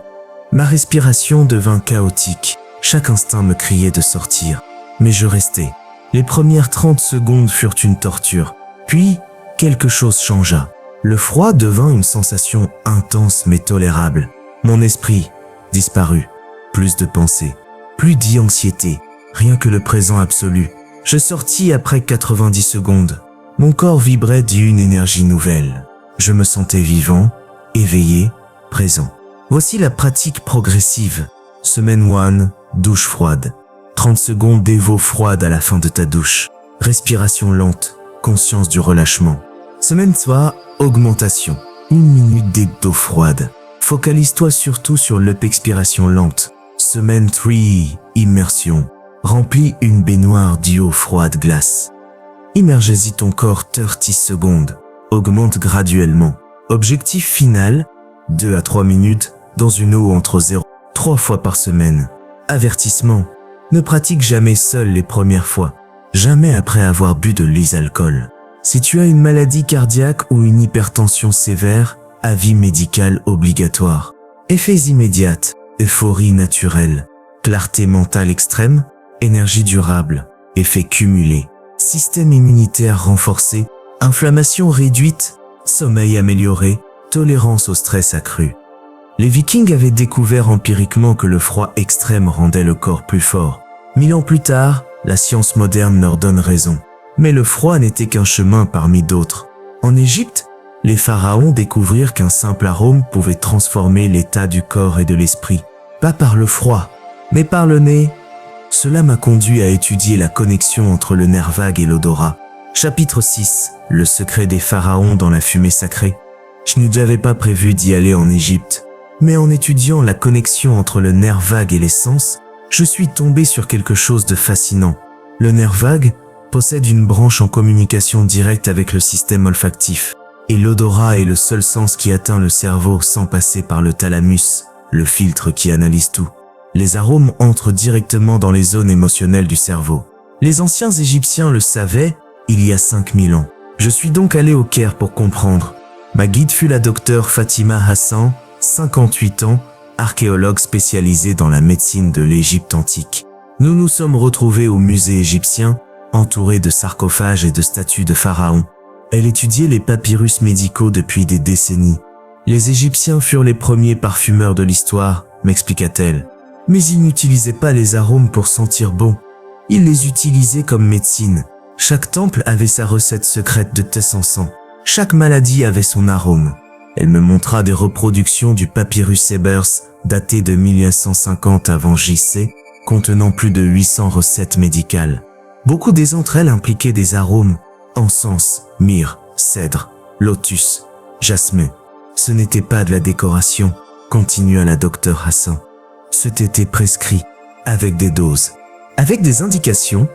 Ma respiration devint chaotique. Chaque instinct me criait de sortir. Mais je restais. Les premières 30 secondes furent une torture. Puis, quelque chose changea. Le froid devint une sensation intense mais tolérable. Mon esprit disparut. Plus de pensées, plus d'anxiété, rien que le présent absolu. Je sortis après 90 secondes. Mon corps vibrait d'une énergie nouvelle. Je me sentais vivant, éveillé, présent. Voici la pratique progressive. Semaine 1, douche froide. 30 secondes d'évo froide à la fin de ta douche. Respiration lente, conscience du relâchement. Semaine 2, augmentation. 1 minute d'eau froide. Focalise-toi surtout sur l'expiration lente. Semaine 3, immersion. Remplis une baignoire d'eau froide glace. Immergez-y ton corps 30 secondes. Augmente graduellement. Objectif final, 2 à 3 minutes dans une eau entre 0 et 3 fois par semaine. Avertissement, ne pratique jamais seul les premières fois, jamais après avoir bu de l'alcool. Si tu as une maladie cardiaque ou une hypertension sévère, avis médical obligatoire. Effets immédiats, euphorie naturelle, clarté mentale extrême, énergie durable, effet cumulé, système immunitaire renforcé, inflammation réduite, sommeil amélioré, tolérance au stress accru. Les Vikings avaient découvert empiriquement que le froid extrême rendait le corps plus fort. 1000 ans plus tard, la science moderne leur donne raison. Mais le froid n'était qu'un chemin parmi d'autres. En Égypte, les pharaons découvrirent qu'un simple arôme pouvait transformer l'état du corps et de l'esprit. Pas par le froid, mais par le nez. Cela m'a conduit à étudier la connexion entre le nerf vague et l'odorat. Chapitre 6. Le secret des pharaons dans la fumée sacrée. Je n'avais pas prévu d'y aller en Égypte. Mais en étudiant la connexion entre le nerf vague et les sens, je suis tombé sur quelque chose de fascinant. Le nerf vague possède une branche en communication directe avec le système olfactif. Et l'odorat est le seul sens qui atteint le cerveau sans passer par le thalamus, le filtre qui analyse tout. Les arômes entrent directement dans les zones émotionnelles du cerveau. Les anciens Égyptiens le savaient il y a 5000 ans. Je suis donc allé au Caire pour comprendre. Ma guide fut la docteure Fatima Hassan, 58 ans, archéologue spécialisée dans la médecine de l'Égypte antique. Nous nous sommes retrouvés au musée égyptien, entourés de sarcophages et de statues de pharaons. Elle étudiait les papyrus médicaux depuis des décennies. Les Égyptiens furent les premiers parfumeurs de l'histoire, m'expliqua-t-elle. Mais ils n'utilisaient pas les arômes pour sentir bon. Ils les utilisaient comme médecine. Chaque temple avait sa recette secrète de thé sans sang. Chaque maladie avait son arôme. Elle me montra des reproductions du papyrus Ebers, daté de 1150 avant JC, contenant plus de 800 recettes médicales. Beaucoup d'entre elles impliquaient des arômes, encens, myrrhe, cèdre, lotus, jasmin. Ce n'était pas de la décoration, continua la docteure Hassan. C'était prescrit, avec des doses, avec des indications,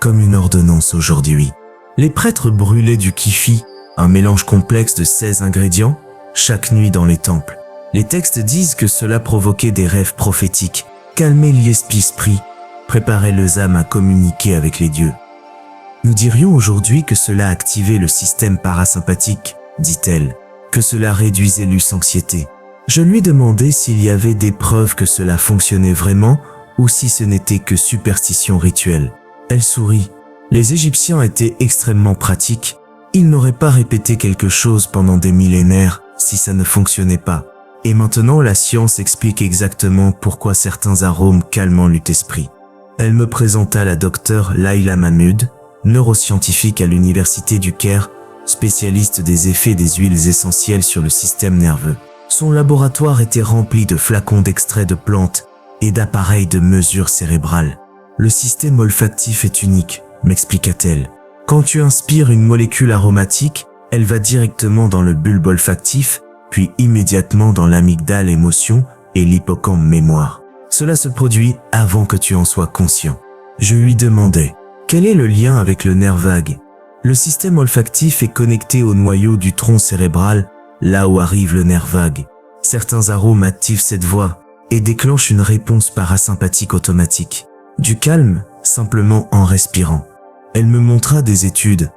comme une ordonnance aujourd'hui. Les prêtres brûlaient du kifi, un mélange complexe de 16 ingrédients, chaque nuit dans les temples. Les textes disent que cela provoquait des rêves prophétiques, calmait l'esprit, préparait les âmes à communiquer avec les dieux. Nous dirions aujourd'hui que cela activait le système parasympathique, dit-elle, que cela réduisait l'anxiété. Je lui demandai s'il y avait des preuves que cela fonctionnait vraiment ou si ce n'était que superstition rituelle. Elle sourit. Les Égyptiens étaient extrêmement pratiques. Ils n'auraient pas répété quelque chose pendant des millénaires si ça ne fonctionnait pas. Et maintenant, la science explique exactement pourquoi certains arômes calment l'esprit. Elle me présenta la docteure Laila Mahmoud, neuroscientifique à l'université du Caire, spécialiste des effets des huiles essentielles sur le système nerveux. Son laboratoire était rempli de flacons d'extraits de plantes et d'appareils de mesure cérébrale. Le système olfactif est unique, m'expliqua-t-elle. Quand tu inspires une molécule aromatique, elle va directement dans le bulbe olfactif, puis immédiatement dans l'amygdale émotion et l'hippocampe mémoire. Cela se produit avant que tu en sois conscient. Je lui demandai, quel est le lien avec le nerf vague? Le système olfactif est connecté au noyau du tronc cérébral, là où arrive le nerf vague. Certains arômes activent cette voie et déclenchent une réponse parasympathique automatique. Du calme, simplement en respirant. Elle me montra des études.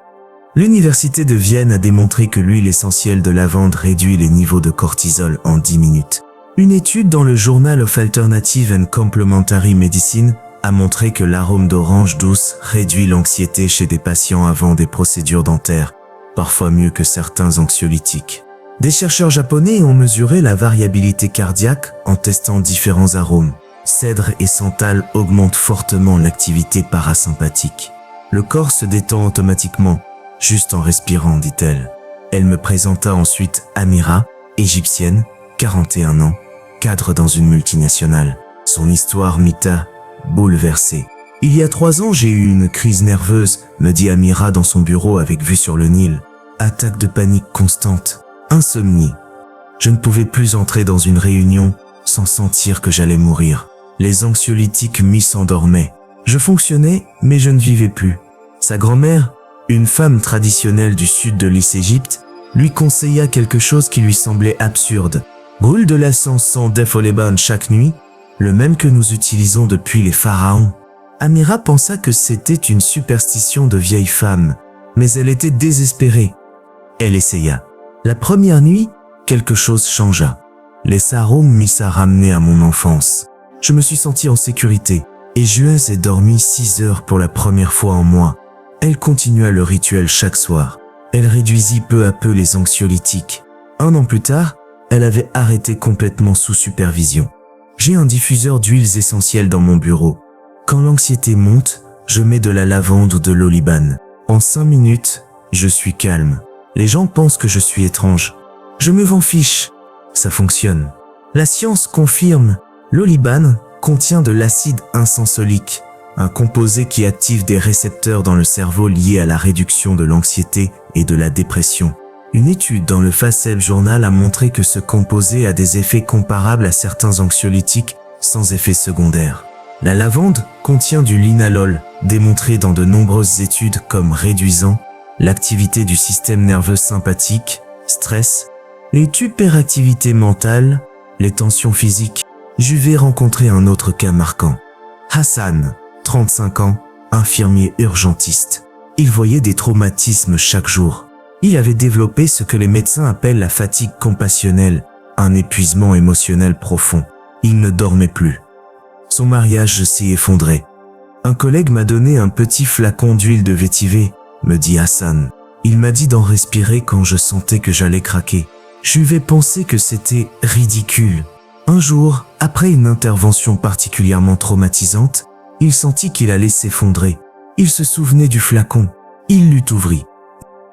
L'université de Vienne a démontré que l'huile essentielle de lavande réduit les niveaux de cortisol en 10 minutes. Une étude dans le Journal of Alternative and Complementary Medicine a montré que l'arôme d'orange douce réduit l'anxiété chez des patients avant des procédures dentaires, parfois mieux que certains anxiolytiques. Des chercheurs japonais ont mesuré la variabilité cardiaque en testant différents arômes. Cèdre et santal augmentent fortement l'activité parasympathique. Le corps se détend automatiquement, juste en respirant, dit-elle. Elle me présenta ensuite Amira, égyptienne, 41 ans, cadre dans une multinationale. Son histoire m'ita bouleversé. Il y a 3 ans, j'ai eu une crise nerveuse, me dit Amira dans son bureau avec vue sur le Nil. Attaque de panique constante, insomnie. Je ne pouvais plus entrer dans une réunion sans sentir que j'allais mourir. Les anxiolytiques m'y s'endormaient. Je fonctionnais, mais je ne vivais plus. Sa grand-mère, une femme traditionnelle du sud de l'Égypte, lui conseilla quelque chose qui lui semblait absurde. Brûle de l'encens sans Defoleban chaque nuit, le même que nous utilisons depuis les pharaons. Amira pensa que c'était une superstition de vieille femme, mais elle était désespérée. Elle essaya. La première nuit, quelque chose changea. Les arômes m'y ramenaient à mon enfance. Je me suis senti en sécurité et j'ai dormi 6 heures pour la première fois en moi. Elle continua le rituel chaque soir. Elle réduisit peu à peu les anxiolytiques. 1 an plus tard, elle avait arrêté complètement sous supervision. J'ai un diffuseur d'huiles essentielles dans mon bureau. Quand l'anxiété monte, je mets de la lavande ou de l'oliban. En 5 minutes, je suis calme. Les gens pensent que je suis étrange. Je me m'en fiche. Ça fonctionne. La science confirme. L'oliban contient de l'acide insensolique, un composé qui active des récepteurs dans le cerveau liés à la réduction de l'anxiété et de la dépression. Une étude dans le Facet Journal a montré que ce composé a des effets comparables à certains anxiolytiques sans effet secondaire. La lavande contient du linalol, démontré dans de nombreuses études comme réduisant l'activité du système nerveux sympathique, stress, les hyperactivités mentales, les tensions physiques. Je vais rencontrer un autre cas marquant. Hassan, 35 ans, infirmier urgentiste. Il voyait des traumatismes chaque jour. Il avait développé ce que les médecins appellent la fatigue compassionnelle, un épuisement émotionnel profond. Il ne dormait plus. Son mariage s'est effondré. Un collègue m'a donné un petit flacon d'huile de vétiver, me dit Hassan. Il m'a dit d'en respirer quand je sentais que j'allais craquer. Je vais penser que c'était ridicule. Un jour, après une intervention particulièrement traumatisante, il sentit qu'il allait s'effondrer. Il se souvenait du flacon. Il l'eut ouvert.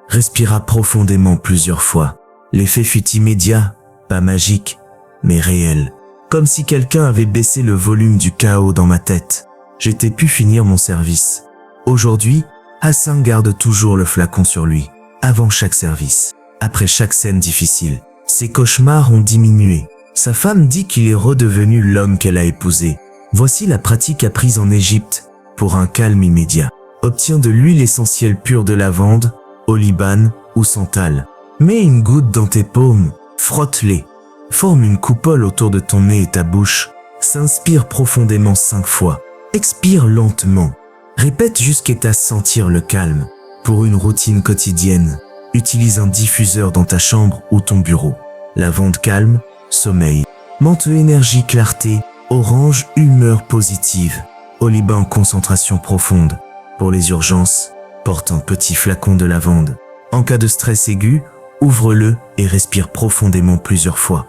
Respira profondément plusieurs fois. L'effet fut immédiat, pas magique, mais réel. Comme si quelqu'un avait baissé le volume du chaos dans ma tête. J'étais pu finir mon service. Aujourd'hui, Hassan garde toujours le flacon sur lui, avant chaque service, après chaque scène difficile. Ses cauchemars ont diminué. Sa femme dit qu'il est redevenu l'homme qu'elle a épousé. Voici la pratique apprise en Égypte pour un calme immédiat. Obtiens de l'huile essentielle pure de lavande, oliban ou santal. Mets une goutte dans tes paumes, frotte-les. Forme une coupole autour de ton nez et ta bouche. S'inspire profondément 5 fois. Expire lentement. Répète jusqu'à sentir le calme. Pour une routine quotidienne, utilise un diffuseur dans ta chambre ou ton bureau. Lavande calme, sommeil. Menthe énergie clarté, orange humeur positive. Oliban concentration profonde. Pour les urgences, porte un petit flacon de lavande. En cas de stress aigu, ouvre-le et respire profondément plusieurs fois.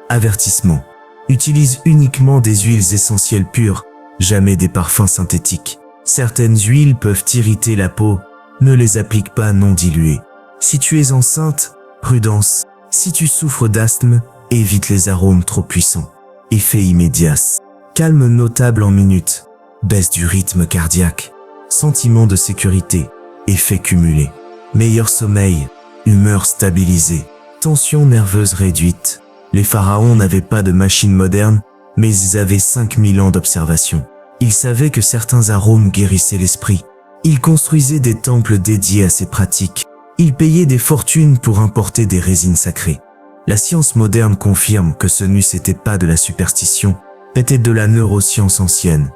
Avertissement. Utilise uniquement des huiles essentielles pures, jamais des parfums synthétiques. Certaines huiles peuvent irriter la peau, ne les applique pas non diluées. Si tu es enceinte, prudence. Si tu souffres d'asthme, évite les arômes trop puissants. Effet immédiat. Calme notable en minutes. Baisse du rythme cardiaque. Sentiment de sécurité. Effet cumulé. Meilleur sommeil. Humeur stabilisée. Tension nerveuse réduite. Les pharaons n'avaient pas de machine moderne, mais ils avaient 5000 ans d'observation. Ils savaient que certains arômes guérissaient l'esprit. Ils construisaient des temples dédiés à ces pratiques. Ils payaient des fortunes pour importer des résines sacrées. La science moderne confirme que ce n'était pas de la superstition, était de la neuroscience ancienne.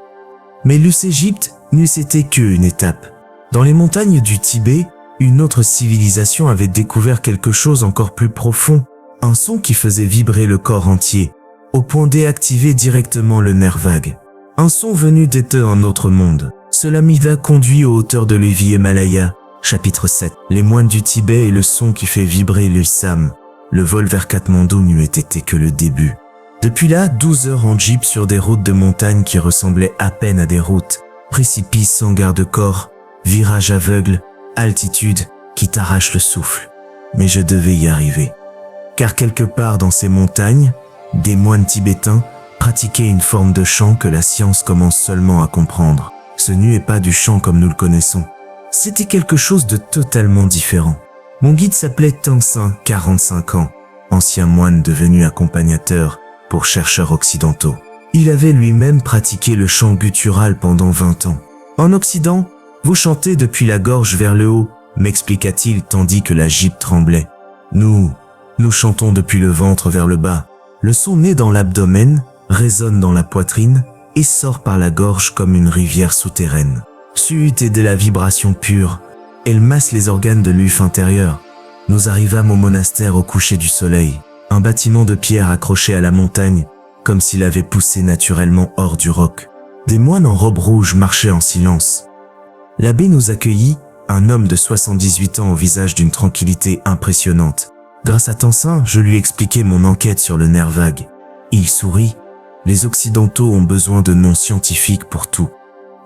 Mais l'Égypte n'était qu'une étape. Dans les montagnes du Tibet, une autre civilisation avait découvert quelque chose encore plus profond, un son qui faisait vibrer le corps entier, au point d'activer directement le nerf vague. Un son venu d'un autre monde. Cela m'y va conduit aux hauteurs de l'Himalaya. Chapitre 7. Les moines du Tibet et le son qui fait vibrer l'Issam. Le vol vers Katmandou n'eût été que le début. Depuis là, 12 heures en jeep sur des routes de montagne qui ressemblaient à peine à des routes. Précipices sans garde-corps, virages aveugles, altitude qui t'arrache le souffle. Mais je devais y arriver. Car quelque part dans ces montagnes, des moines tibétains pratiquaient une forme de chant que la science commence seulement à comprendre. Ce n'est pas du chant comme nous le connaissons. C'était quelque chose de totalement différent. Mon guide s'appelait Tangsin, 45 ans, ancien moine devenu accompagnateur pour chercheurs occidentaux. Il avait lui-même pratiqué le chant guttural pendant 20 ans. En Occident, vous chantez depuis la gorge vers le haut, m'expliqua-t-il tandis que la gype tremblait. Nous chantons depuis le ventre vers le bas. Le son naît dans l'abdomen, résonne dans la poitrine et sort par la gorge comme une rivière souterraine. C'eût été de la vibration pure. Elle masse les organes de l'UF intérieur. Nous arrivâmes au monastère au coucher du soleil. Un bâtiment de pierre accroché à la montagne, comme s'il avait poussé naturellement hors du roc. Des moines en robe rouge marchaient en silence. L'abbé nous accueillit, un homme de 78 ans au visage d'une tranquillité impressionnante. Grâce à Tansin, je lui expliquai mon enquête sur le nerf vague. Il sourit. Les Occidentaux ont besoin de noms scientifiques pour tout.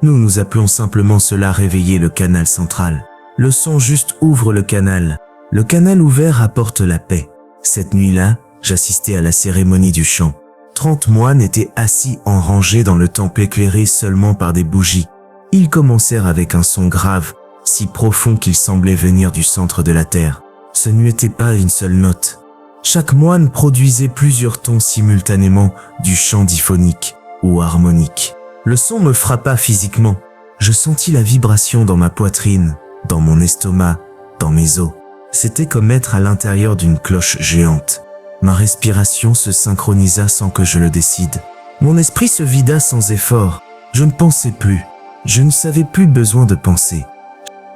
Nous appelons simplement cela réveiller le canal central. Le son juste ouvre le canal. Le canal ouvert apporte la paix. Cette nuit-là, j'assistais à la cérémonie du chant. 30 moines étaient assis en rangée dans le temple éclairé seulement par des bougies. Ils commencèrent avec un son grave, si profond qu'il semblait venir du centre de la terre. Ce n'était pas une seule note. Chaque moine produisait plusieurs tons simultanément du chant diphonique ou harmonique. Le son me frappa physiquement. Je sentis la vibration dans ma poitrine, dans mon estomac, dans mes os. C'était comme être à l'intérieur d'une cloche géante. Ma respiration se synchronisa sans que je le décide. Mon esprit se vida sans effort. Je ne pensais plus. Je ne savais plus besoin de penser.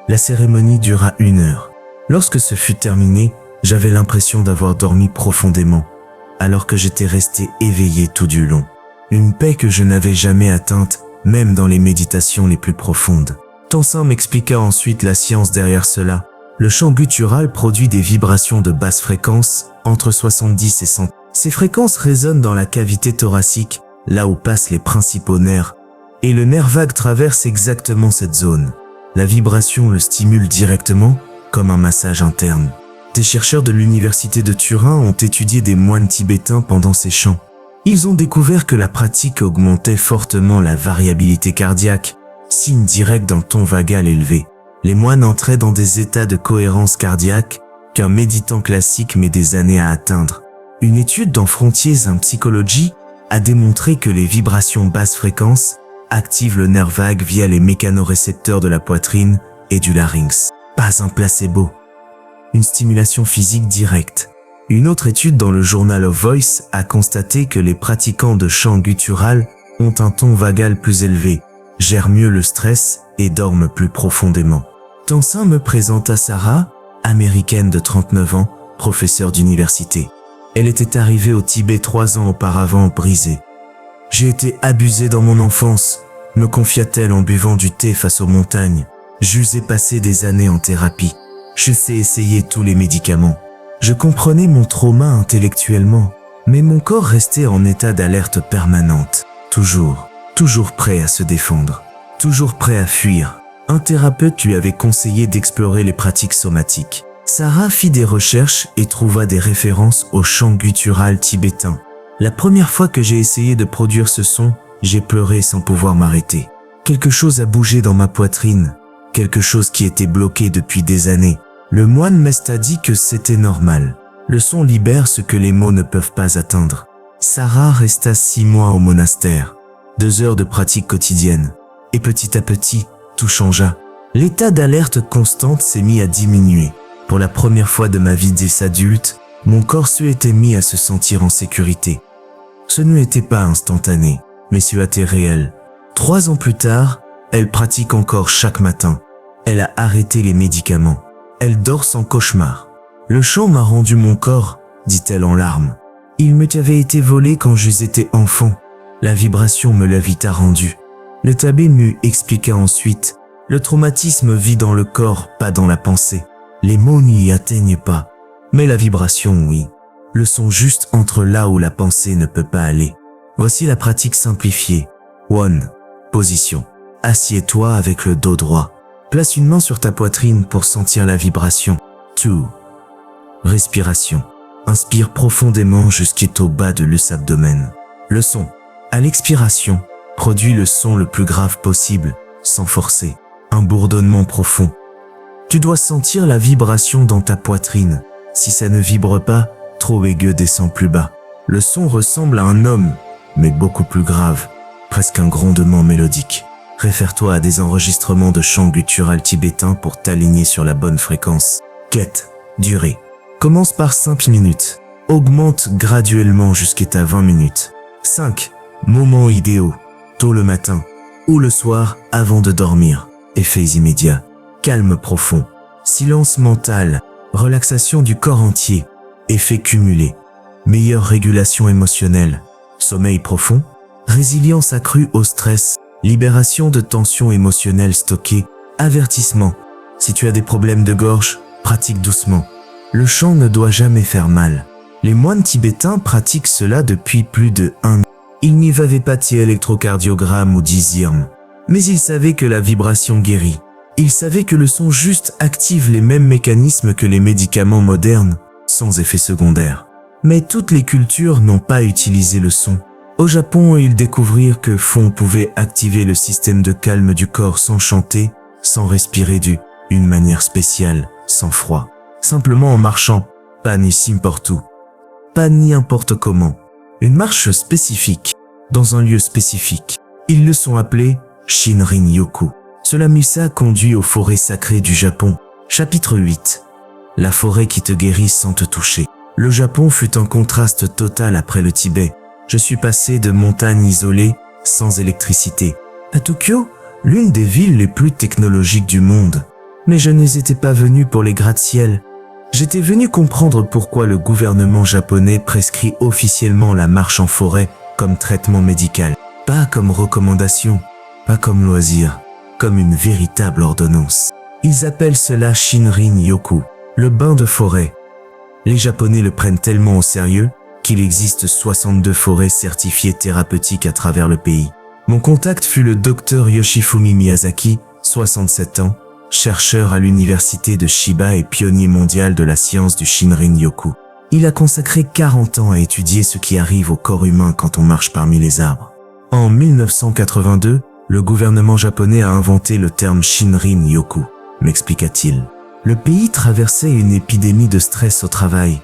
La cérémonie dura 1 heure. Lorsque ce fut terminé, j'avais l'impression d'avoir dormi profondément, alors que j'étais resté éveillé tout du long. Une paix que je n'avais jamais atteinte, même dans les méditations les plus profondes. Tansin m'expliqua ensuite la science derrière cela. Le chant guttural produit des vibrations de basse fréquence, entre 70 et 100. Ces fréquences résonnent dans la cavité thoracique, là où passent les principaux nerfs, et le nerf vague traverse exactement cette zone. La vibration le stimule directement, comme un massage interne. Des chercheurs de l'université de Turin ont étudié des moines tibétains pendant ces chants. Ils ont découvert que la pratique augmentait fortement la variabilité cardiaque, signe direct d'un ton vagal élevé. Les moines entraient dans des états de cohérence cardiaque qu'un méditant classique met des années à atteindre. Une étude dans Frontiers in Psychology a démontré que les vibrations basse fréquence activent le nerf vague via les mécanorécepteurs de la poitrine et du larynx. Pas un placebo. Une stimulation physique directe. Une autre étude dans le Journal of Voice a constaté que les pratiquants de chant guttural ont un ton vagal plus élevé, gèrent mieux le stress et dorment plus profondément. Tansin me présenta Sarah, américaine de 39 ans, professeure d'université. Elle était arrivée au Tibet 3 ans auparavant brisée. « J'ai été abusée dans mon enfance », me confia-t-elle en buvant du thé face aux montagnes. « J'eussé passé des années en thérapie. Je sais essayer tous les médicaments. Je comprenais mon trauma intellectuellement, mais mon corps restait en état d'alerte permanente. Toujours prêt à se défendre, toujours prêt à fuir. Un thérapeute lui avait conseillé d'explorer les pratiques somatiques. Sarah fit des recherches et trouva des références au chant guttural tibétain. La première fois que j'ai essayé de produire ce son, j'ai pleuré sans pouvoir m'arrêter. Quelque chose a bougé dans ma poitrine, quelque chose qui était bloqué depuis des années. Le moine Mesta dit que c'était normal. Le son libère ce que les mots ne peuvent pas atteindre. Sarah resta 6 mois au monastère. 2 heures de pratique quotidienne. Et petit à petit, tout changea. L'état d'alerte constante s'est mis à diminuer. Pour la première fois de ma vie d'adulte, mon corps s'était mis à se sentir en sécurité. Ce n'était pas instantané, mais c'était réel. 3 ans plus tard, elle pratique encore chaque matin. Elle a arrêté les médicaments. Elle dort sans cauchemar. Le chant m'a rendu mon corps, dit-elle en larmes. Il me avait été volé quand j'étais enfant. La vibration me l'a vite rendu. Le tabé m'eut expliqua ensuite. Le traumatisme vit dans le corps, pas dans la pensée. Les mots n'y atteignent pas. Mais la vibration, oui. Le son juste entre là où la pensée ne peut pas aller. Voici la pratique simplifiée. 1. Position. Assieds-toi avec le dos droit. Place une main sur ta poitrine pour sentir la vibration. 2. Respiration. Inspire profondément jusqu'au bas de l'abdomen. Le son. À l'expiration, produis le son le plus grave possible, sans forcer. Un bourdonnement profond. Tu dois sentir la vibration dans ta poitrine. Si ça ne vibre pas, trop aigu descend plus bas. Le son ressemble à un homme, mais beaucoup plus grave, presque un grondement mélodique. Réfère-toi à des enregistrements de chant guttural tibétain pour t'aligner sur la bonne fréquence. Quête, durée. Commence par 5 minutes. Augmente graduellement jusqu'à 20 minutes. 5. Moments idéaux. Tôt le matin ou le soir avant de dormir. Effets immédiats. Calme profond. Silence mental. Relaxation du corps entier. Effets cumulés. Meilleure régulation émotionnelle. Sommeil profond. Résilience accrue au stress. Libération de tensions émotionnelles stockées. Avertissement. Si tu as des problèmes de gorge, pratique doucement. Le chant ne doit jamais faire mal. Les moines tibétains pratiquent cela depuis plus de 1 an. Ils n'y avaient pas d'électrocardiogramme ou d'ISIRM. Mais ils savaient que la vibration guérit. Ils savaient que le son juste active les mêmes mécanismes que les médicaments modernes, sans effet secondaire. Mais toutes les cultures n'ont pas utilisé le son. Au Japon, ils découvrirent que Fon pouvait activer le système de calme du corps sans chanter, sans respirer d'une manière spéciale, sans froid. Simplement en marchant, pas ni n'importe où, pas n'importe comment. Une marche spécifique, dans un lieu spécifique. Ils le sont appelés Shinrin-yoku. Cela Musa conduit aux forêts sacrées du Japon. Chapitre 8. La forêt qui te guérit sans te toucher. Le Japon fut un contraste total après le Tibet. Je suis passé de montagnes isolées, sans électricité, à Tokyo, l'une des villes les plus technologiques du monde. Mais je n'étais pas venu pour les gratte-ciel. J'étais venu comprendre pourquoi le gouvernement japonais prescrit officiellement la marche en forêt comme traitement médical. Pas comme recommandation, pas comme loisir, comme une véritable ordonnance. Ils appellent cela Shinrin-yoku, le bain de forêt. Les Japonais le prennent tellement au sérieux qu'il existe 62 forêts certifiées thérapeutiques à travers le pays. Mon contact fut le docteur Yoshifumi Miyazaki, 67 ans, chercheur à l'université de Chiba et pionnier mondial de la science du Shinrin-yoku. Il a consacré 40 ans à étudier ce qui arrive au corps humain quand on marche parmi les arbres. En 1982, le gouvernement japonais a inventé le terme Shinrin-yoku, m'expliqua-t-il. Le pays traversait une épidémie de stress au travail.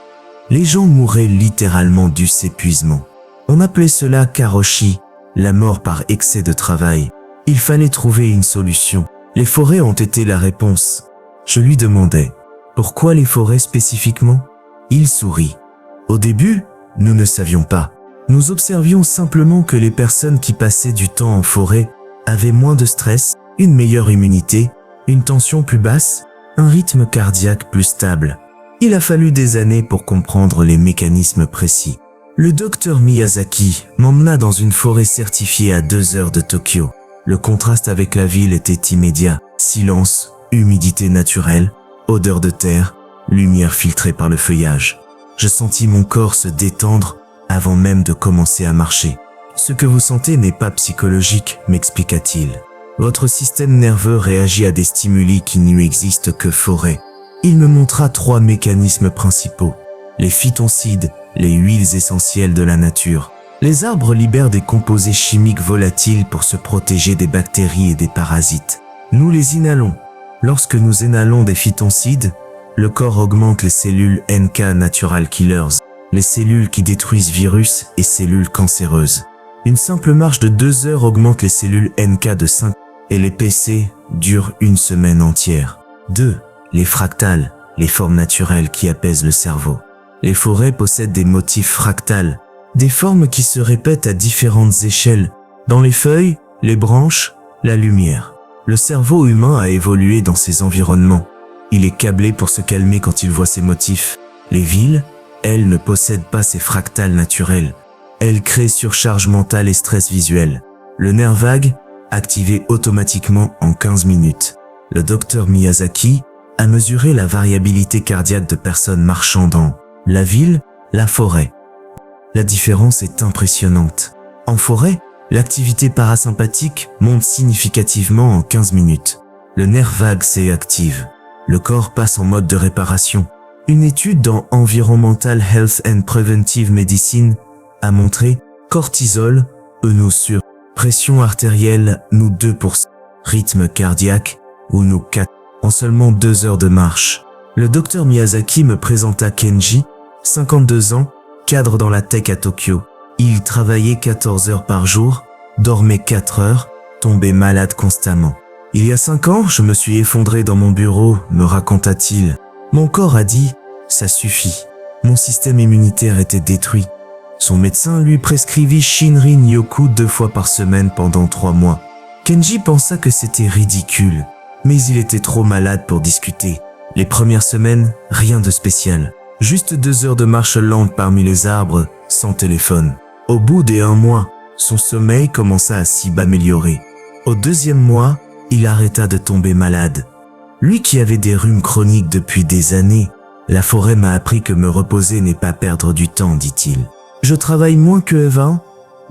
Les gens mouraient littéralement du épuisement. On appelait cela karoshi, la mort par excès de travail. Il fallait trouver une solution. Les forêts ont été la réponse. Je lui demandai, pourquoi les forêts spécifiquement? Il sourit. Au début, nous ne savions pas. Nous observions simplement que les personnes qui passaient du temps en forêt avaient moins de stress, une meilleure immunité, une tension plus basse, un rythme cardiaque plus stable. Il a fallu des années pour comprendre les mécanismes précis. Le docteur Miyazaki m'emmena dans une forêt certifiée à 2 heures de Tokyo. Le contraste avec la ville était immédiat. Silence, humidité naturelle, odeur de terre, lumière filtrée par le feuillage. Je sentis mon corps se détendre avant même de commencer à marcher. Ce que vous sentez n'est pas psychologique, m'expliqua-t-il. Votre système nerveux réagit à des stimuli qui n'existent que forêt. Il me montra 3 mécanismes principaux. Les phytoncides, les huiles essentielles de la nature. Les arbres libèrent des composés chimiques volatiles pour se protéger des bactéries et des parasites. Nous les inhalons. Lorsque nous inhalons des phytoncides, le corps augmente les cellules NK Natural Killers, les cellules qui détruisent virus et cellules cancéreuses. Une simple marche de 2 heures augmente les cellules NK de 5 et les PC durent 1 semaine entière. 2. Les fractales, les formes naturelles qui apaisent le cerveau. Les forêts possèdent des motifs fractales, des formes qui se répètent à différentes échelles, dans les feuilles, les branches, la lumière. Le cerveau humain a évolué dans ces environnements. Il est câblé pour se calmer quand il voit ces motifs. Les villes, elles, ne possèdent pas ces fractales naturelles. Elles créent surcharge mentale et stress visuel. Le nerf vague, activé automatiquement en 15 minutes. Le docteur Miyazaki a mesuré la variabilité cardiaque de personnes marchant dans la ville, la forêt. La différence est impressionnante. En forêt, l'activité parasympathique monte significativement en 15 minutes. Le nerf vague s'active. Le corps passe en mode de réparation. Une étude dans Environmental Health and Preventive Medicine a montré cortisol, nous sur pression artérielle, nous 2%, rythme cardiaque, ou nous 4, en seulement 2 heures de marche. Le docteur Miyazaki me présenta Kenji, 52 ans, cadre dans la tech à Tokyo. Il travaillait 14 heures par jour, dormait 4 heures, tombait malade constamment. Il y a 5 ans, je me suis effondré dans mon bureau, me raconta-t-il. Mon corps a dit, Ça suffit. Mon système immunitaire était détruit. Son médecin lui prescrivit Shinrin-yoku 2 fois par semaine pendant 3 mois. Kenji pensa que c'était ridicule, mais il était trop malade pour discuter. Les premières semaines, rien de spécial. Juste 2 heures de marche lente parmi les arbres, sans téléphone. Au bout des 1 mois, son sommeil commença à s'y améliorer. Au 2e mois, il arrêta de tomber malade. Lui qui avait des rhumes chroniques depuis des années, la forêt m'a appris que me reposer n'est pas perdre du temps, dit-il. Je travaille moins que avant,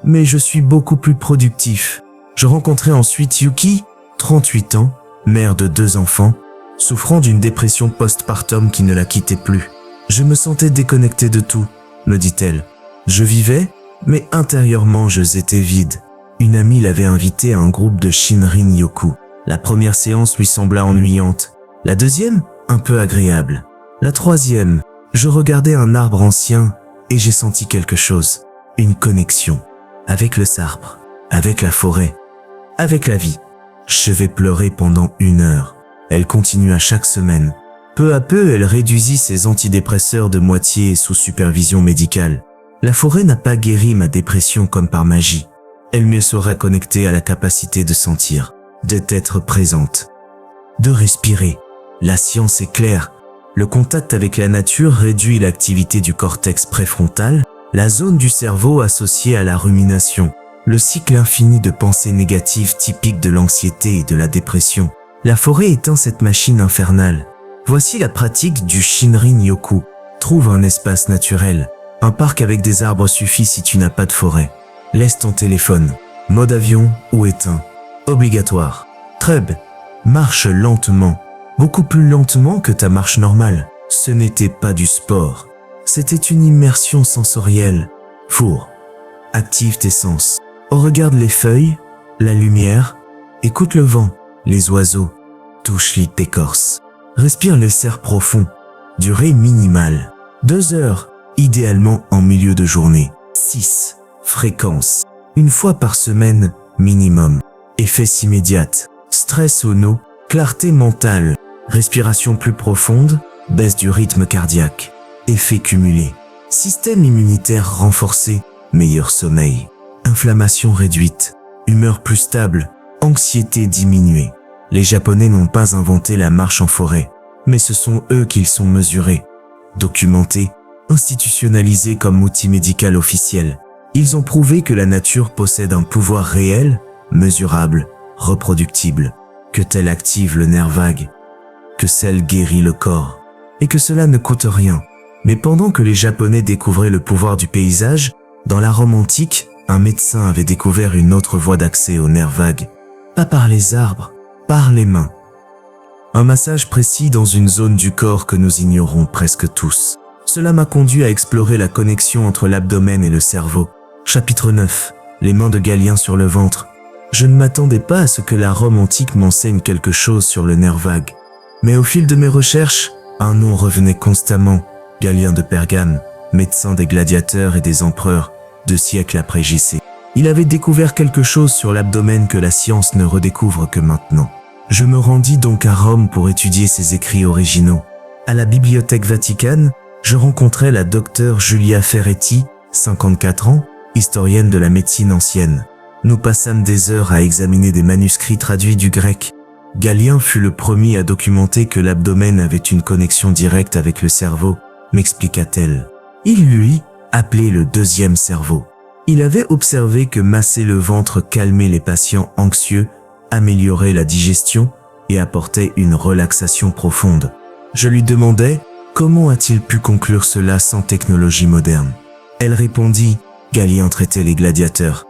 mais je suis beaucoup plus productif. Je rencontrai ensuite Yuki, 38 ans, mère de 2 enfants, souffrant d'une dépression postpartum qui ne la quittait plus. Je me sentais déconnecté de tout, me dit-elle. Je vivais, mais intérieurement j'étais vide. Une amie l'avait invitée à un groupe de Shinrin-yoku. La première séance lui sembla ennuyante. La deuxième, un peu agréable. La troisième, je regardais un arbre ancien et j'ai senti quelque chose. Une connexion. Avec le arbre, avec la forêt, avec la vie. Je vais pleurer pendant 1 heure. Elle continua chaque semaine. Peu à peu, elle réduisit ses antidépresseurs de moitié sous supervision médicale. La forêt n'a pas guéri ma dépression comme par magie. Elle me sera connectée à la capacité de sentir, d'être présente, de respirer. La science est claire. Le contact avec la nature réduit l'activité du cortex préfrontal, la zone du cerveau associée à la rumination, le cycle infini de pensées négatives typique de l'anxiété et de la dépression. La forêt éteint cette machine infernale. Voici la pratique du Shinrin-yoku. Trouve un espace naturel. Un parc avec des arbres suffit si tu n'as pas de forêt. Laisse ton téléphone. Mode avion ou éteint. Obligatoire. Treb. Marche lentement. Beaucoup plus lentement que ta marche normale. Ce n'était pas du sport. C'était une immersion sensorielle. Four. Active tes sens. Regarde les feuilles, la lumière. Écoute le vent, les oiseaux. Touche l'écorce. Respire le cerf profond. Durée minimale. 2 heures, idéalement en milieu de journée. 6. Fréquence. 1 fois par semaine, minimum. Effets immédiats. Stress ou non, clarté mentale. Respiration plus profonde, baisse du rythme cardiaque. Effet cumulé. Système immunitaire renforcé, meilleur sommeil. Inflammation réduite. Humeur plus stable. Anxiété diminuée. Les Japonais n'ont pas inventé la marche en forêt, mais ce sont eux qui sont mesurés, documentés, institutionnalisés comme outil médical officiel. Ils ont prouvé que la nature possède un pouvoir réel, mesurable, reproductible, que tel active le nerf vague, que celle guérit le corps, et que cela ne coûte rien. Mais pendant que les Japonais découvraient le pouvoir du paysage, dans la Rome antique, un médecin avait découvert une autre voie d'accès au nerf vague. Pas par les arbres, par les mains. Un massage précis dans une zone du corps que nous ignorons presque tous. Cela m'a conduit à explorer la connexion entre l'abdomen et le cerveau. Chapitre 9. Les mains de Galien sur le ventre. Je ne m'attendais pas à ce que la Rome antique m'enseigne quelque chose sur le nerf vague. Mais au fil de mes recherches, un nom revenait constamment. Galien de Pergame, médecin des gladiateurs et des empereurs, 2 siècles après JC. Il avait découvert quelque chose sur l'abdomen que la science ne redécouvre que maintenant. Je me rendis donc à Rome pour étudier ses écrits originaux. À la Bibliothèque Vaticane, je rencontrai la docteure Julia Ferretti, 54 ans, historienne de la médecine ancienne. Nous passâmes des heures à examiner des manuscrits traduits du grec. Galien fut le premier à documenter que l'abdomen avait une connexion directe avec le cerveau, m'expliqua-t-elle. Il lui appelait le 2e cerveau. Il avait observé que masser le ventre calmait les patients anxieux, améliorait la digestion et apportait une relaxation profonde. Je lui demandais comment a-t-il pu conclure cela sans technologie moderne. Elle répondit, Galien traitait les gladiateurs.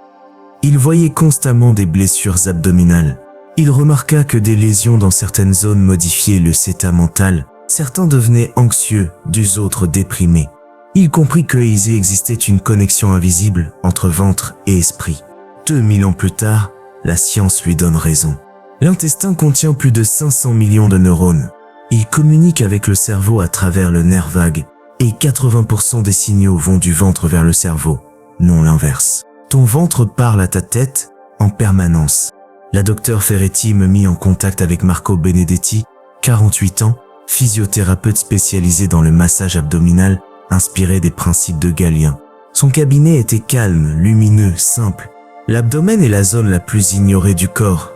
Il voyait constamment des blessures abdominales. Il remarqua que des lésions dans certaines zones modifiaient le état mental. Certains devenaient anxieux, d'autres déprimés. Il comprit qu'il existait une connexion invisible entre ventre et esprit. 2000 ans plus tard, la science lui donne raison. L'intestin contient plus de 500 millions de neurones. Il communique avec le cerveau à travers le nerf vague et 80% des signaux vont du ventre vers le cerveau, non l'inverse. Ton ventre parle à ta tête en permanence. La docteure Ferretti me mit en contact avec Marco Benedetti, 48 ans, physiothérapeute spécialisé dans le massage abdominal, inspiré des principes de Galien. Son cabinet était calme, lumineux, simple. L'abdomen est la zone la plus ignorée du corps,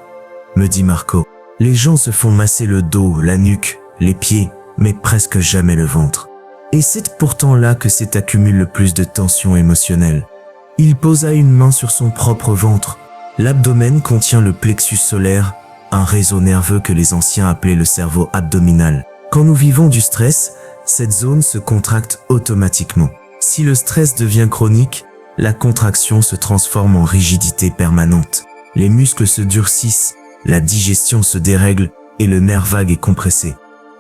me dit Marco. Les gens se font masser le dos, la nuque, les pieds, mais presque jamais le ventre. Et c'est pourtant là que s'accumule le plus de tension émotionnelle. Il posa une main sur son propre ventre. L'abdomen contient le plexus solaire, un réseau nerveux que les anciens appelaient le cerveau abdominal. Quand nous vivons du stress, cette zone se contracte automatiquement. Si le stress devient chronique, la contraction se transforme en rigidité permanente. Les muscles se durcissent, la digestion se dérègle et le nerf vague est compressé.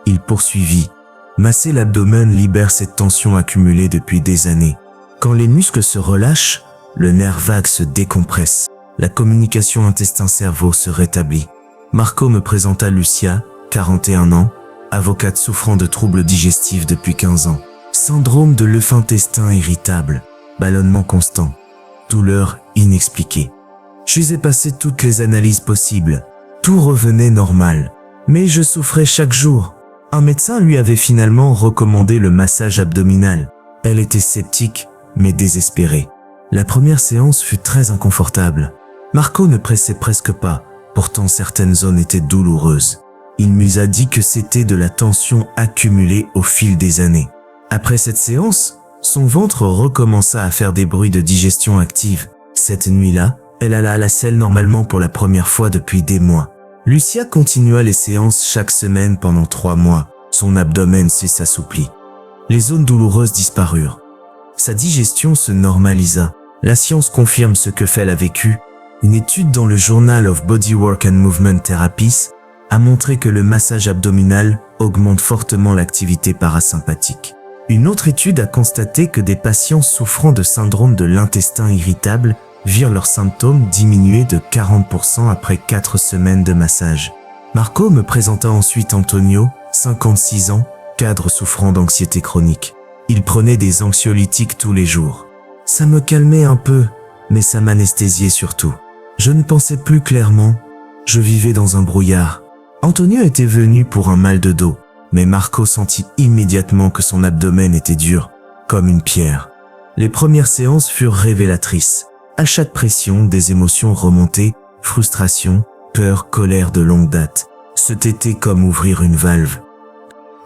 Il poursuivit. Masser l'abdomen libère cette tension accumulée depuis des années. Quand les muscles se relâchent, le nerf vague se décompresse. La communication intestin-cerveau se rétablit. Marco me présenta Lucia, 41 ans, avocate souffrant de troubles digestifs depuis 15 ans. Syndrome de l'œuf-intestin irritable, ballonnement constant, douleur inexpliquée. Je lui ai passé toutes les analyses possibles. Tout revenait normal, mais je souffrais chaque jour. Un médecin lui avait finalement recommandé le massage abdominal. Elle était sceptique, mais désespérée. La première séance fut très inconfortable. Marco ne pressait presque pas, pourtant certaines zones étaient douloureuses. Il nous a dit que c'était de la tension accumulée au fil des années. Après cette séance, son ventre recommença à faire des bruits de digestion active. Cette nuit-là, elle alla à la selle normalement pour la première fois depuis des mois. Lucia continua les séances chaque semaine pendant 3 mois. Son abdomen s'assouplit. Les zones douloureuses disparurent. Sa digestion se normalisa. La science confirme ce que Fell a vécu. Une étude dans le Journal of Bodywork and Movement Therapies a montré que le massage abdominal augmente fortement l'activité parasympathique. Une autre étude a constaté que des patients souffrant de syndrome de l'intestin irritable virent leurs symptômes diminuer de 40% après 4 semaines de massage. Marco me présenta ensuite Antonio, 56 ans, cadre souffrant d'anxiété chronique. Il prenait des anxiolytiques tous les jours. Ça me calmait un peu, mais ça m'anesthésiait surtout. Je ne pensais plus clairement, je vivais dans un brouillard. Antonio était venu pour un mal de dos, mais Marco sentit immédiatement que son abdomen était dur, comme une pierre. Les premières séances furent révélatrices. À chaque pression, des émotions remontaient, frustration, peur, colère de longue date. C'était comme ouvrir une valve.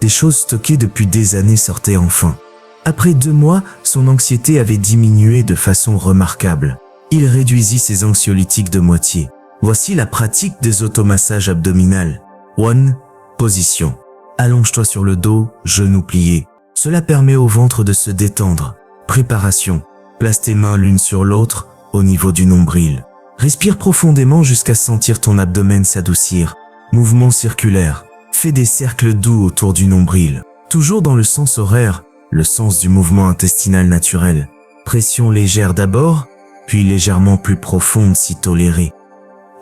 Des choses stockées depuis des années sortaient enfin. Après 2 mois, son anxiété avait diminué de façon remarquable. Il réduisit ses anxiolytiques de moitié. Voici la pratique des automassages abdominales. 1. Position. Allonge-toi sur le dos, genoux pliés. Cela permet au ventre de se détendre. Préparation. Place tes mains l'une sur l'autre, au niveau du nombril. Respire profondément jusqu'à sentir ton abdomen s'adoucir. Mouvement circulaire. Fais des cercles doux autour du nombril. Toujours dans le sens horaire, le sens du mouvement intestinal naturel. Pression légère d'abord, puis légèrement plus profonde si tolérée.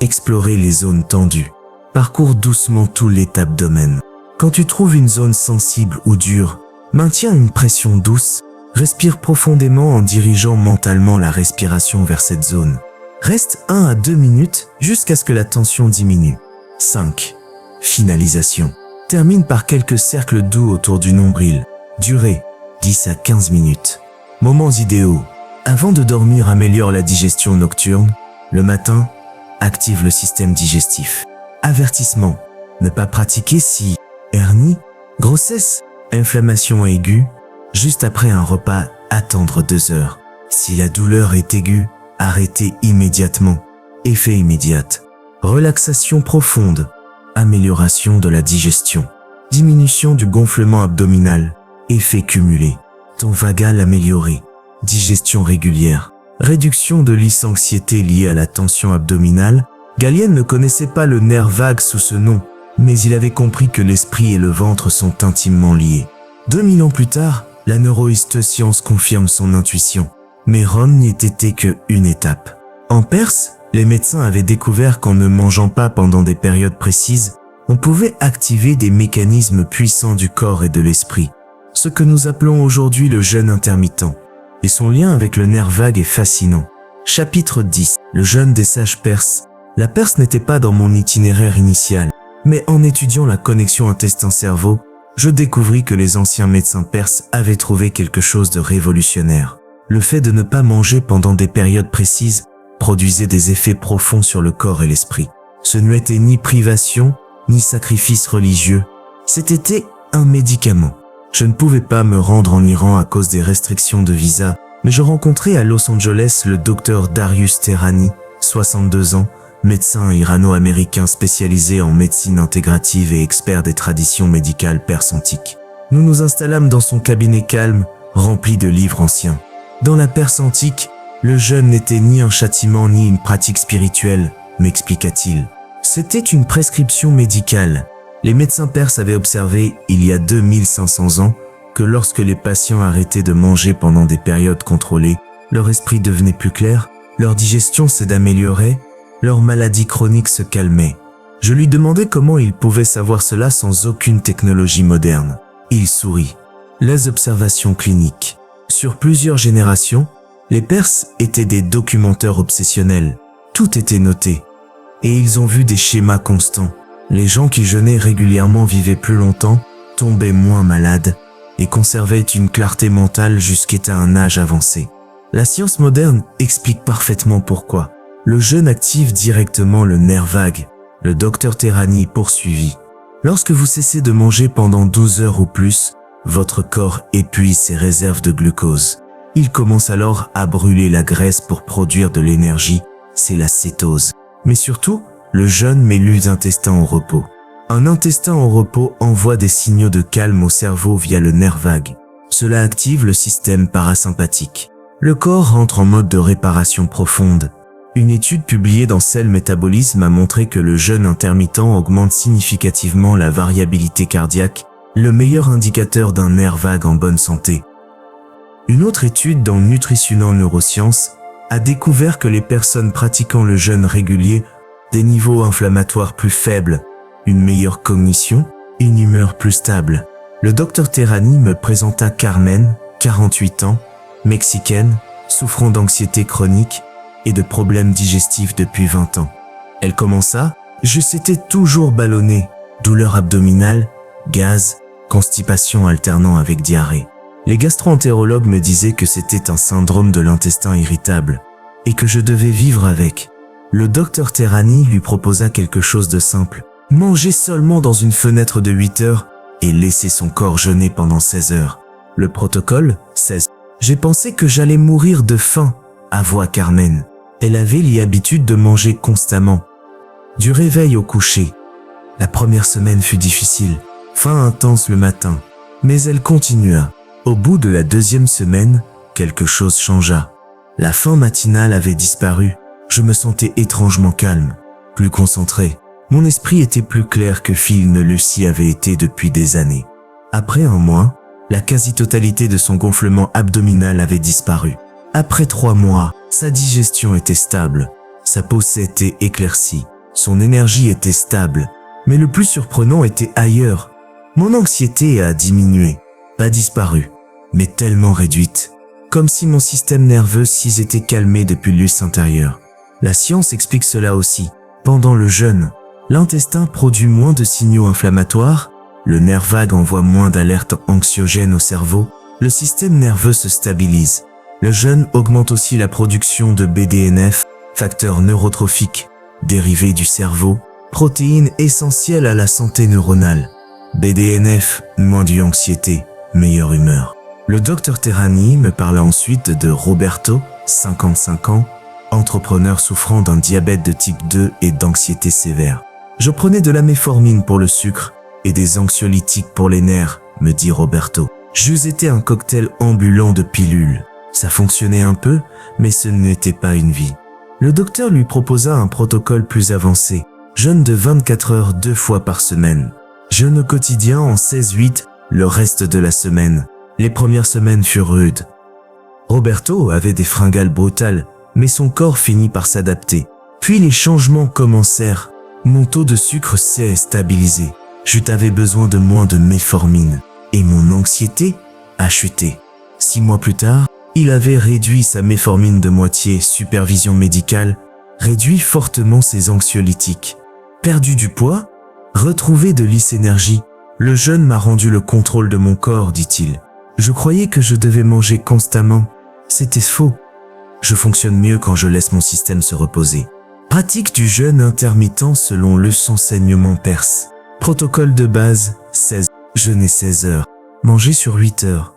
Explorez les zones tendues. Parcours doucement tout l'abdomen. Quand tu trouves une zone sensible ou dure, maintiens une pression douce. Respire profondément en dirigeant mentalement la respiration vers cette zone. Reste 1 à 2 minutes jusqu'à ce que la tension diminue. 5. Finalisation. Termine par quelques cercles doux autour du nombril. Durée 10 à 15 minutes. Moments idéaux. Avant de dormir, améliore la digestion nocturne. Le matin, active le système digestif. Avertissement. Ne pas pratiquer si hernie, grossesse, inflammation aiguë. Juste après un repas, attendre 2 heures. Si la douleur est aiguë, arrêtez immédiatement. Effet immédiat. Relaxation profonde. Amélioration de la digestion. Diminution du gonflement abdominal. Effet cumulé. Ton vagal amélioré. Digestion régulière. Réduction de l'anxiété liée à la tension abdominale. Galien ne connaissait pas le nerf vague sous ce nom, mais il avait compris que l'esprit et le ventre sont intimement liés. 2000 ans plus tard, la neurohistoscience confirme son intuition. Mais Rome n'y était que une étape. En Perse, les médecins avaient découvert qu'en ne mangeant pas pendant des périodes précises, on pouvait activer des mécanismes puissants du corps et de l'esprit. Ce que nous appelons aujourd'hui le jeûne intermittent. Et son lien avec le nerf vague est fascinant. Chapitre 10. Le jeûne des sages perses. La Perse n'était pas dans mon itinéraire initial, mais en étudiant la connexion intestin-cerveau, je découvris que les anciens médecins perses avaient trouvé quelque chose de révolutionnaire. Le fait de ne pas manger pendant des périodes précises produisait des effets profonds sur le corps et l'esprit. Ce n'était ni privation, ni sacrifice religieux. C'était un médicament. Je ne pouvais pas me rendre en Iran à cause des restrictions de visa, mais je rencontrai à Los Angeles le docteur Darius Tehrani, 62 ans, médecin irano-américain spécialisé en médecine intégrative et expert des traditions médicales perses antiques. Nous nous installâmes dans son cabinet calme, rempli de livres anciens. Dans la Perse antique, le jeûne n'était ni un châtiment ni une pratique spirituelle, m'expliqua-t-il. C'était une prescription médicale. Les médecins perses avaient observé, il y a 2500 ans, que lorsque les patients arrêtaient de manger pendant des périodes contrôlées, leur esprit devenait plus clair, leur digestion s'améliorait, leur maladie chronique se calmait. Je lui demandai comment il pouvait savoir cela sans aucune technologie moderne. Il sourit. Les observations cliniques. Sur plusieurs générations, les Perses étaient des documenteurs obsessionnels. Tout était noté. Et ils ont vu des schémas constants. Les gens qui jeûnaient régulièrement vivaient plus longtemps, tombaient moins malades et conservaient une clarté mentale jusqu'à un âge avancé. La science moderne explique parfaitement pourquoi. Le jeûne active directement le nerf vague. Le docteur Tehrani poursuivit. Lorsque vous cessez de manger pendant 12 heures ou plus, votre corps épuise ses réserves de glucose. Il commence alors à brûler la graisse pour produire de l'énergie, c'est la cétose. Mais surtout, le jeûne met l'intestin au repos. Un intestin au repos envoie des signaux de calme au cerveau via le nerf vague. Cela active le système parasympathique. Le corps entre en mode de réparation profonde. Une étude publiée dans Cell Metabolism a montré que le jeûne intermittent augmente significativement la variabilité cardiaque, le meilleur indicateur d'un nerf vague en bonne santé. Une autre étude dans Nutritional Neuroscience a découvert que les personnes pratiquant le jeûne régulier des niveaux inflammatoires plus faibles, une meilleure cognition, une humeur plus stable. Le docteur Tehrani me présenta Carmen, 48 ans, mexicaine, souffrant d'anxiété chronique et de problèmes digestifs depuis 20 ans. Elle commença, je s'étais toujours ballonné, douleur abdominale, gaz, constipation alternant avec diarrhée. Les gastro-entérologues me disaient que c'était un syndrome de l'intestin irritable et que je devais vivre avec. Le docteur Tehrani lui proposa quelque chose de simple. Manger seulement dans une fenêtre de 8 heures et laisser son corps jeûner pendant 16 heures. Le protocole, 16. J'ai pensé que j'allais mourir de faim, avoua Carmen. Elle avait l'habitude de manger constamment. Du réveil au coucher. La première semaine fut difficile, faim intense le matin. Mais elle continua. Au bout de la deuxième semaine, quelque chose changea. La faim matinale avait disparu. Je me sentais étrangement calme, plus concentré. Mon esprit était plus clair que Phil ne le s'y avait été depuis des années. Après un mois, la quasi-totalité de son gonflement abdominal avait disparu. Après 3 mois, sa digestion était stable, sa peau s'était éclaircie, son énergie était stable. Mais le plus surprenant était ailleurs. Mon anxiété a diminué, pas disparu, mais tellement réduite. Comme si mon système nerveux s'y était calmé depuis l'us intérieur. La science explique cela aussi. Pendant le jeûne, l'intestin produit moins de signaux inflammatoires, le nerf vague envoie moins d'alertes anxiogènes au cerveau, le système nerveux se stabilise. Le jeûne augmente aussi la production de BDNF, facteur neurotrophique, dérivé du cerveau, protéine essentielle à la santé neuronale. BDNF, moins d'anxiété, meilleure humeur. Le docteur Tehrani me parla ensuite de Roberto, 55 ans, entrepreneur souffrant d'un diabète de type 2 et d'anxiété sévère. Je prenais de la méformine pour le sucre et des anxiolytiques pour les nerfs, me dit Roberto. J'eus été un cocktail ambulant de pilules. Ça fonctionnait un peu, mais ce n'était pas une vie. Le docteur lui proposa un protocole plus avancé. Jeûne de 24 heures 2 fois par semaine. Jeûne au quotidien en 16-8 le reste de la semaine. Les premières semaines furent rudes. Roberto avait des fringales brutales, mais son corps finit par s'adapter. Puis les changements commencèrent. Mon taux de sucre s'est stabilisé. J'avais besoin de moins de méformine. Et mon anxiété a chuté. 6 mois plus tard, il avait réduit sa méformine de moitié, supervision médicale, réduit fortement ses anxiolytiques. Perdu du poids, retrouvé de l'énergie, Le jeûne m'a rendu le contrôle de mon corps, dit-il. Je croyais que je devais manger constamment. C'était faux. Je fonctionne mieux quand je laisse mon système se reposer. Pratique du jeûne intermittent selon le enseignement perse. Protocole de base, 16. Jeûner 16 heures. Manger sur 8 heures.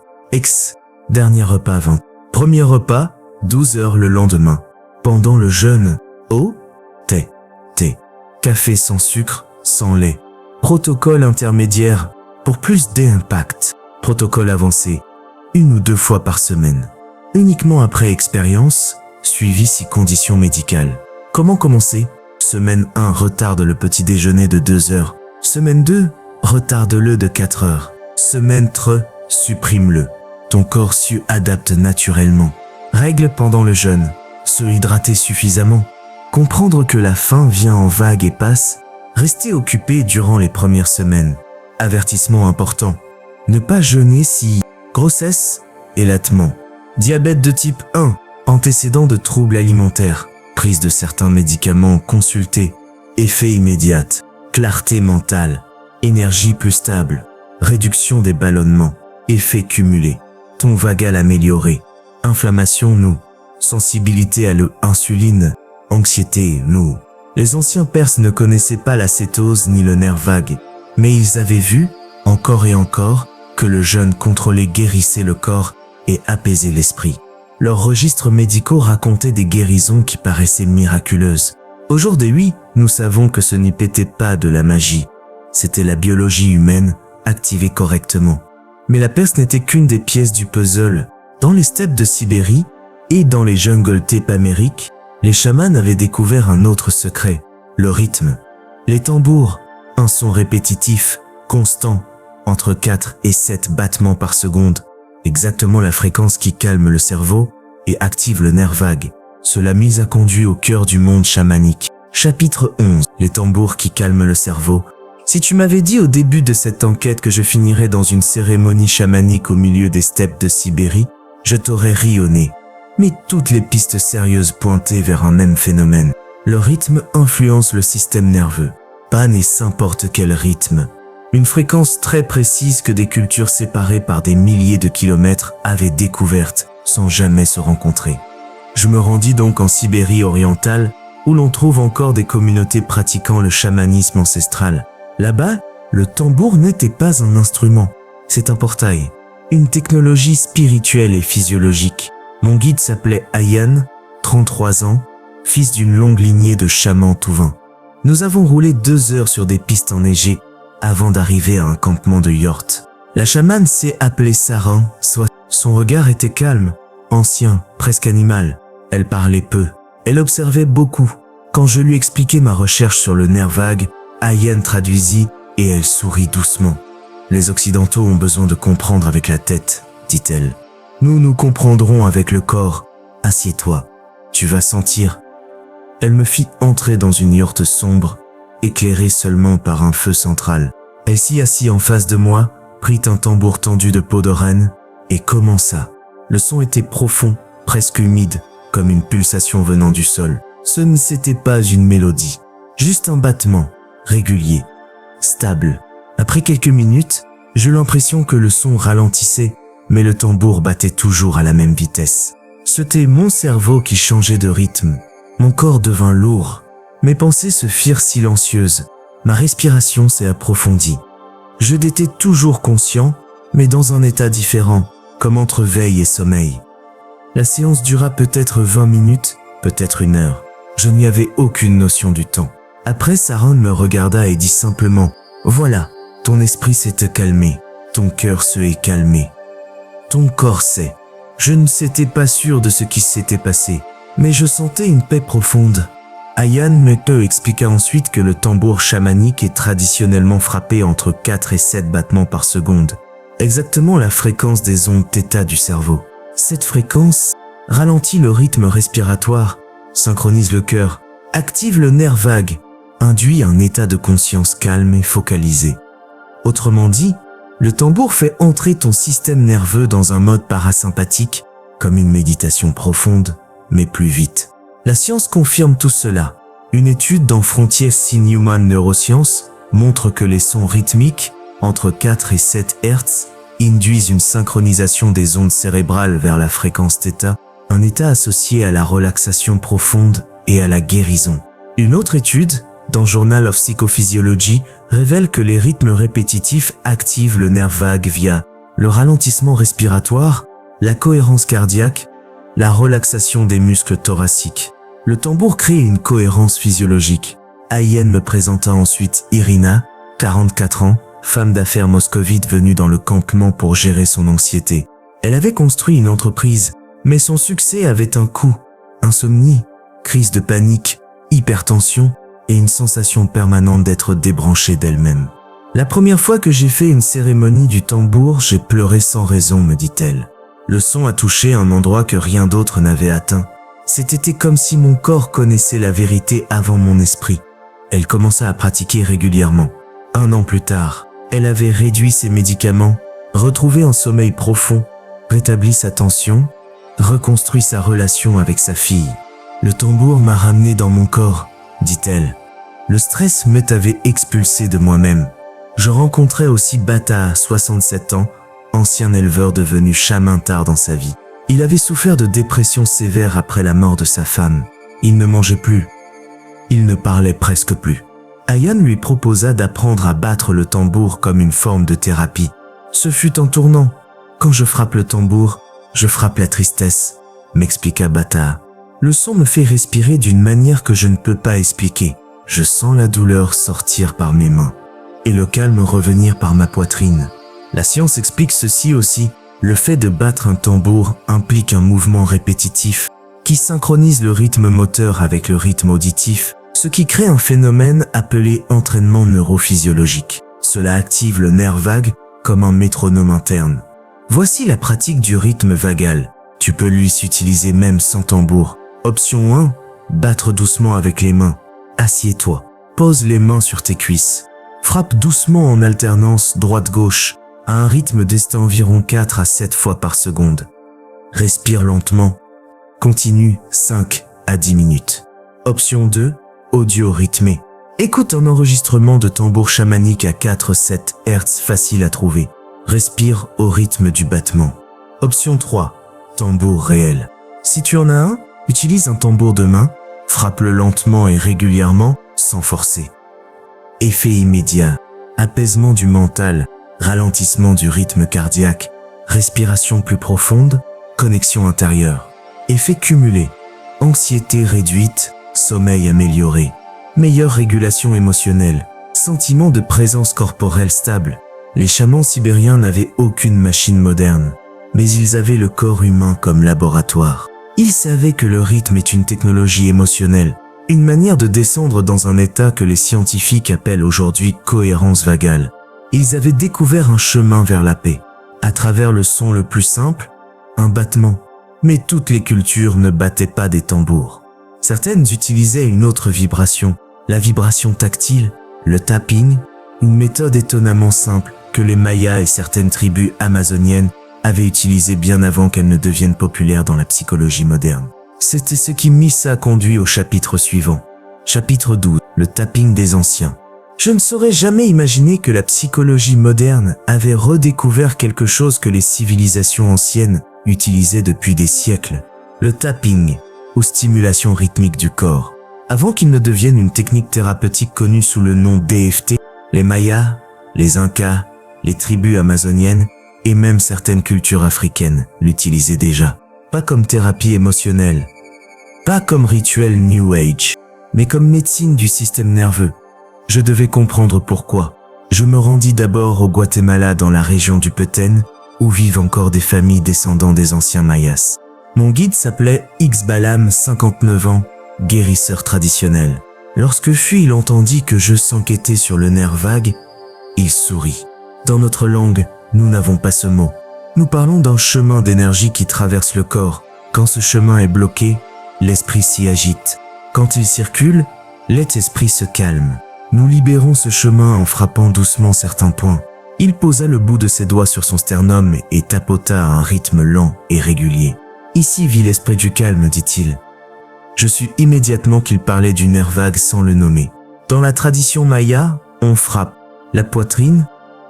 Dernier repas 20. Premier repas, 12 heures le lendemain. Pendant le jeûne, eau, thé. Café sans sucre, sans lait. Protocole intermédiaire, pour plus d'impact. Protocole avancé, 1 ou 2 fois par semaine. Uniquement après expérience, suivi si condition médicale. Comment commencer? Semaine 1, retarde le petit déjeuner de 2 heures. Semaine 2, retarde-le de 4 heures. Semaine 3, supprime-le. Ton corps adapte naturellement. Règle pendant le jeûne, se hydrater suffisamment. Comprendre que la faim vient en vagues et passe. Rester occupé durant les premières semaines. Avertissement important. Ne pas jeûner si grossesse, élatement. Diabète de type 1, antécédent de troubles alimentaires. Prise de certains médicaments, consulter. Effet immédiat. Clarté mentale. Énergie plus stable. Réduction des ballonnements. Effet cumulé. Ton vagal amélioré. Inflammation, nous. Sensibilité à l'insuline. Anxiété, nous. Les anciens Perses ne connaissaient pas la cétose ni le nerf vague, mais ils avaient vu, encore et encore, que le jeûne contrôlé guérissait le corps et apaisait l'esprit. Leurs registres médicaux racontaient des guérisons qui paraissaient miraculeuses. Aujourd'hui, nous savons que ce n'était pas de la magie. C'était la biologie humaine, activée correctement. Mais la Perse n'était qu'une des pièces du puzzle. Dans les steppes de Sibérie et dans les jungles tépamériques, les chamans avaient découvert un autre secret, le rythme. Les tambours, un son répétitif, constant, entre 4 et 7 battements par seconde, exactement la fréquence qui calme le cerveau et active le nerf vague. Cela mise a conduit au cœur du monde chamanique. Chapitre 11. Les tambours qui calment le cerveau. Si tu m'avais dit au début de cette enquête que je finirais dans une cérémonie chamanique au milieu des steppes de Sibérie, je t'aurais ri au nez. Mais toutes les pistes sérieuses pointaient vers un même phénomène. Le rythme influence le système nerveux. Pas n'importe quel rythme. Une fréquence très précise que des cultures séparées par des milliers de kilomètres avaient découverte sans jamais se rencontrer. Je me rendis donc en Sibérie orientale, où l'on trouve encore des communautés pratiquant le chamanisme ancestral. Là-bas, le tambour n'était pas un instrument, c'est un portail, une technologie spirituelle et physiologique. Mon guide s'appelait Ayan, 33 ans, fils d'une longue lignée de chamans touvains. Nous avons roulé 2 heures sur des pistes enneigées avant d'arriver à un campement de yurts. La chamane s'est appelée Sarin, soit son regard était calme, ancien, presque animal. Elle parlait peu. Elle observait beaucoup. Quand je lui expliquais ma recherche sur le nerf vague, Ayan traduisit et elle sourit doucement. Les Occidentaux ont besoin de comprendre avec la tête, dit-elle. Nous comprendrons avec le corps. Assieds-toi. Tu vas sentir. Elle me fit entrer dans une yourte sombre, éclairée seulement par un feu central. Elle s'y assit en face de moi, prit un tambour tendu de peau de renne et commença. Le son était profond, presque humide, comme une pulsation venant du sol. Ce n'était pas une mélodie, juste un battement, régulier, stable. Après quelques minutes, j'eus l'impression que le son ralentissait, mais le tambour battait toujours à la même vitesse. C'était mon cerveau qui changeait de rythme. Mon corps devint lourd. Mes pensées se firent silencieuses. Ma respiration s'est approfondie. Je étais toujours conscient, mais dans un état différent, comme entre veille et sommeil. La séance dura peut-être 20 minutes, peut-être 1 heure. Je n'y avais aucune notion du temps. Après, Saran me regarda et dit simplement « Voilà, ton esprit s'est calmé, ton cœur se est calmé. Ton corps sait. » Je ne s'étais pas sûr de ce qui s'était passé, mais je sentais une paix profonde. Ayan me expliqua ensuite que le tambour chamanique est traditionnellement frappé entre 4 et 7 battements par seconde, exactement la fréquence des ondes θ du cerveau. Cette fréquence ralentit le rythme respiratoire, synchronise le cœur, active le nerf vague, induit un état de conscience calme et focalisé. Autrement dit, le tambour fait entrer ton système nerveux dans un mode parasympathique, comme une méditation profonde, mais plus vite. La science confirme tout cela. Une étude dans Frontiers in Human Neuroscience montre que les sons rythmiques entre 4 et 7 Hz, induisent une synchronisation des ondes cérébrales vers la fréquence θ, un état associé à la relaxation profonde et à la guérison. Une autre étude, dans Journal of Psychophysiology, révèle que les rythmes répétitifs activent le nerf vague via le ralentissement respiratoire, la cohérence cardiaque, la relaxation des muscles thoraciques. Le tambour crée une cohérence physiologique. Ayen me présenta ensuite Irina, 44 ans, femme d'affaires moscovite venue dans le campement pour gérer son anxiété. Elle avait construit une entreprise, mais son succès avait un coût. Insomnie, crise de panique, hypertension et une sensation permanente d'être débranchée d'elle-même. La première fois que j'ai fait une cérémonie du tambour, j'ai pleuré sans raison, me dit-elle. Le son a touché un endroit que rien d'autre n'avait atteint. C'était comme si mon corps connaissait la vérité avant mon esprit. Elle commença à pratiquer régulièrement. 1 an plus tard, elle avait réduit ses médicaments, retrouvé un sommeil profond, rétabli sa tension, reconstruit sa relation avec sa fille. Le tambour m'a ramené dans mon corps, dit-elle. Le stress m'avait expulsé de moi-même. Je rencontrais aussi Bata, 67 ans, ancien éleveur devenu chaman tard dans sa vie. Il avait souffert de dépression sévère après la mort de sa femme. Il ne mangeait plus. Il ne parlait presque plus. Ayan lui proposa d'apprendre à battre le tambour comme une forme de thérapie. Ce fut en tournant. Quand je frappe le tambour, je frappe la tristesse, m'expliqua Bata. Le son me fait respirer d'une manière que je ne peux pas expliquer. Je sens la douleur sortir par mes mains et le calme revenir par ma poitrine. La science explique ceci aussi. Le fait de battre un tambour implique un mouvement répétitif qui synchronise le rythme moteur avec le rythme auditif, ce qui crée un phénomène appelé entraînement neurophysiologique. Cela active le nerf vague comme un métronome interne. Voici la pratique du rythme vagal. Tu peux l'utiliser même sans tambour. Option 1. Battre doucement avec les mains. Assieds-toi. Pose les mains sur tes cuisses. Frappe doucement en alternance droite-gauche à un rythme d'environ 4 à 7 fois par seconde. Respire lentement. Continue 5 à 10 minutes. Option 2. Audio rythmé. Écoute un enregistrement de tambour chamanique à 4-7 Hz facile à trouver. Respire au rythme du battement. Option 3. Tambour réel. Si tu en as un, utilise un tambour de main, frappe-le lentement et régulièrement, sans forcer. Effet immédiat. Apaisement du mental, ralentissement du rythme cardiaque, respiration plus profonde, connexion intérieure. Effet cumulé. Anxiété réduite, sommeil amélioré. Meilleure régulation émotionnelle, sentiment de présence corporelle stable. Les chamans sibériens n'avaient aucune machine moderne, mais ils avaient le corps humain comme laboratoire. Ils savaient que le rythme est une technologie émotionnelle, une manière de descendre dans un état que les scientifiques appellent aujourd'hui cohérence vagale. Ils avaient découvert un chemin vers la paix, à travers le son le plus simple, un battement. Mais toutes les cultures ne battaient pas des tambours. Certaines utilisaient une autre vibration, la vibration tactile, le tapping, une méthode étonnamment simple que les Mayas et certaines tribus amazoniennes avaient utilisée bien avant qu'elle ne devienne populaire dans la psychologie moderne. C'était ce qui m'a conduit au chapitre suivant. Chapitre 12. Le tapping des anciens. Je ne saurais jamais imaginer que la psychologie moderne avait redécouvert quelque chose que les civilisations anciennes utilisaient depuis des siècles. Le tapping, ou stimulation rythmique du corps. Avant qu'il ne devienne une technique thérapeutique connue sous le nom d'EFT, les Mayas, les Incas, les tribus amazoniennes et même certaines cultures africaines l'utilisaient déjà. Pas comme thérapie émotionnelle, pas comme rituel New Age, mais comme médecine du système nerveux. Je devais comprendre pourquoi. Je me rendis d'abord au Guatemala dans la région du Petén, où vivent encore des familles descendants des anciens Mayas. Mon guide s'appelait Ixbalam, 59 ans, guérisseur traditionnel. Lorsque il entendit que je s'enquêtais sur le nerf vague, il sourit. Dans notre langue, nous n'avons pas ce mot. Nous parlons d'un chemin d'énergie qui traverse le corps. Quand ce chemin est bloqué, l'esprit s'y agite. Quand il circule, l'esprit se calme. Nous libérons ce chemin en frappant doucement certains points. Il posa le bout de ses doigts sur son sternum et tapota à un rythme lent et régulier. Ici vit l'esprit du calme, dit-il. Je sus immédiatement qu'il parlait du nerf vague sans le nommer. Dans la tradition maya, on frappe la poitrine,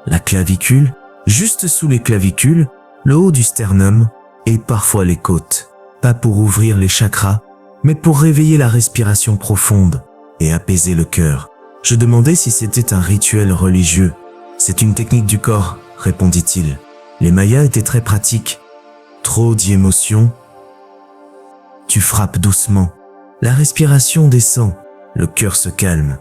la clavicule, juste sous les clavicules, le haut du sternum et parfois les côtes. Pas pour ouvrir les chakras, mais pour réveiller la respiration profonde et apaiser le cœur. Je demandai si c'était un rituel religieux. C'est une technique du corps, répondit-il. Les Mayas étaient très pratiques. Trop d'émotions. Tu frappes doucement. La respiration descend, le cœur se calme.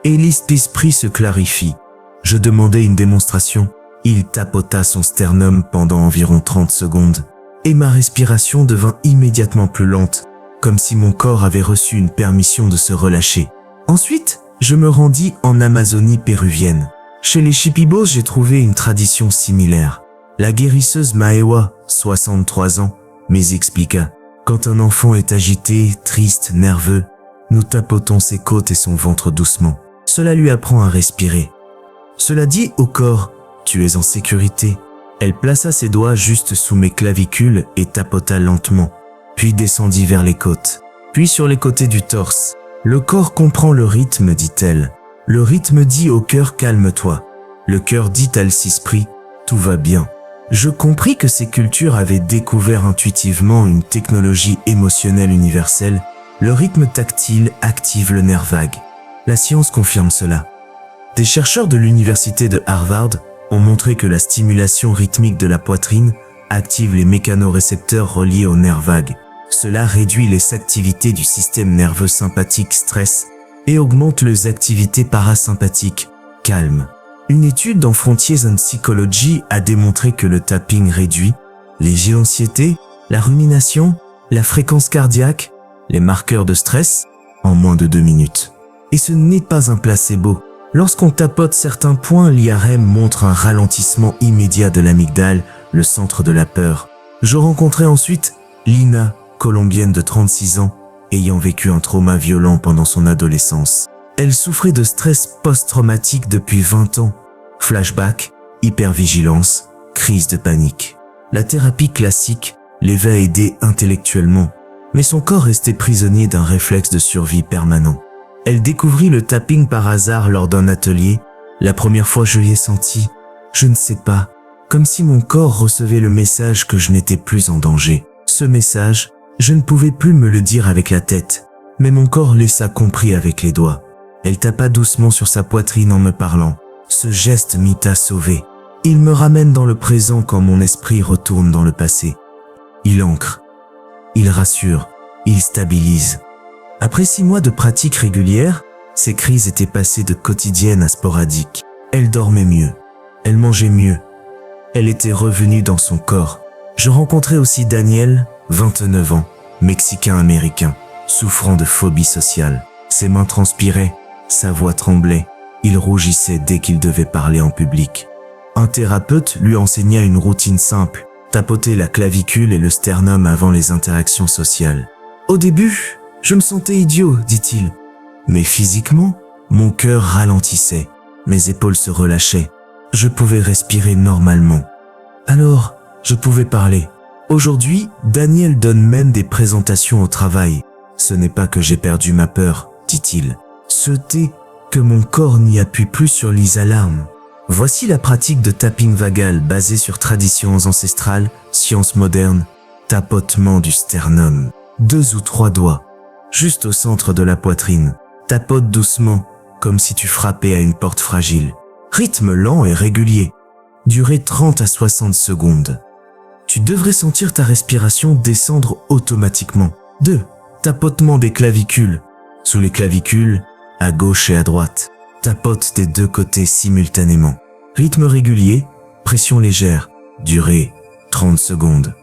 Et l'esprit se clarifie. Je demandai une démonstration. Il tapota son sternum pendant environ 30 secondes. Et ma respiration devint immédiatement plus lente, comme si mon corps avait reçu une permission de se relâcher. Ensuite, je me rendis en Amazonie péruvienne. Chez les Shipibos, j'ai trouvé une tradition similaire. La guérisseuse Maewa, 63 ans, m'expliqua. Quand un enfant est agité, triste, nerveux, nous tapotons ses côtes et son ventre doucement. Cela lui apprend à respirer. Cela dit au corps, tu es en sécurité. Elle plaça ses doigts juste sous mes clavicules et tapota lentement, puis descendit vers les côtes, puis sur les côtés du torse. Le corps comprend le rythme, dit-elle. Le rythme dit au cœur, calme-toi. Le cœur dit à l'esprit, tout va bien. Je compris que ces cultures avaient découvert intuitivement une technologie émotionnelle universelle. Le rythme tactile active le nerf vague. La science confirme cela. Des chercheurs de l'université de Harvard ont montré que la stimulation rythmique de la poitrine active les mécanorécepteurs reliés au nerf vague. Cela réduit les activités du système nerveux sympathique stress et augmente les activités parasympathiques calme. Une étude dans Frontiers in Psychology a démontré que le tapping réduit les anxiétés, la rumination, la fréquence cardiaque, les marqueurs de stress en moins de 2 minutes. Et ce n'est pas un placebo. Lorsqu'on tapote certains points, l'IRM montre un ralentissement immédiat de l'amygdale, le centre de la peur. Je rencontrai ensuite Lina, colombienne de 36 ans, ayant vécu un trauma violent pendant son adolescence. Elle souffrait de stress post-traumatique depuis 20 ans. Flashback, hypervigilance, crise de panique. La thérapie classique l'avait aidée intellectuellement, mais son corps restait prisonnier d'un réflexe de survie permanent. Elle découvrit le tapping par hasard lors d'un atelier. La première fois je l'y ai senti, je ne sais pas, comme si mon corps recevait le message que je n'étais plus en danger. Ce message, je ne pouvais plus me le dire avec la tête, mais mon corps laissa compris avec les doigts. Elle tapa doucement sur sa poitrine en me parlant. Ce geste m'y a sauvé. Il me ramène dans le présent quand mon esprit retourne dans le passé. Il ancre, il rassure, il stabilise. Après 6 mois de pratique régulière, ces crises étaient passées de quotidiennes à sporadiques. Elle dormait mieux, elle mangeait mieux. Elle était revenue dans son corps. Je rencontrai aussi Daniel, 29 ans, Mexicain-américain, souffrant de phobie sociale. Ses mains transpiraient, sa voix tremblait. Il rougissait dès qu'il devait parler en public. Un thérapeute lui enseigna une routine simple, tapoter la clavicule et le sternum avant les interactions sociales. Au début, je me sentais idiot, dit-il. Mais physiquement, mon cœur ralentissait, mes épaules se relâchaient. Je pouvais respirer normalement. Alors, je pouvais parler. Aujourd'hui, Daniel donne même des présentations au travail. Ce n'est pas que j'ai perdu ma peur, dit-il. C'était que mon corps n'y appuie plus sur les alarmes. Voici la pratique de tapping vagal basée sur traditions ancestrales, sciences modernes, tapotement du sternum. 2 ou 3 doigts, juste au centre de la poitrine. Tapote doucement, comme si tu frappais à une porte fragile. Rythme lent et régulier. Durée 30 à 60 secondes. Tu devrais sentir ta respiration descendre automatiquement. 2. Tapotement des clavicules. Sous les clavicules, à gauche et à droite. Tapote des 2 côtés simultanément. Rythme régulier, pression légère. Durée 30 secondes.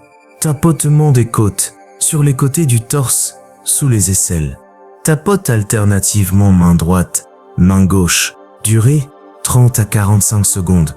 Tapotement des côtes. Sur les côtés du torse, sous les aisselles. Tapote alternativement main droite, main gauche. Durée 30 à 45 secondes.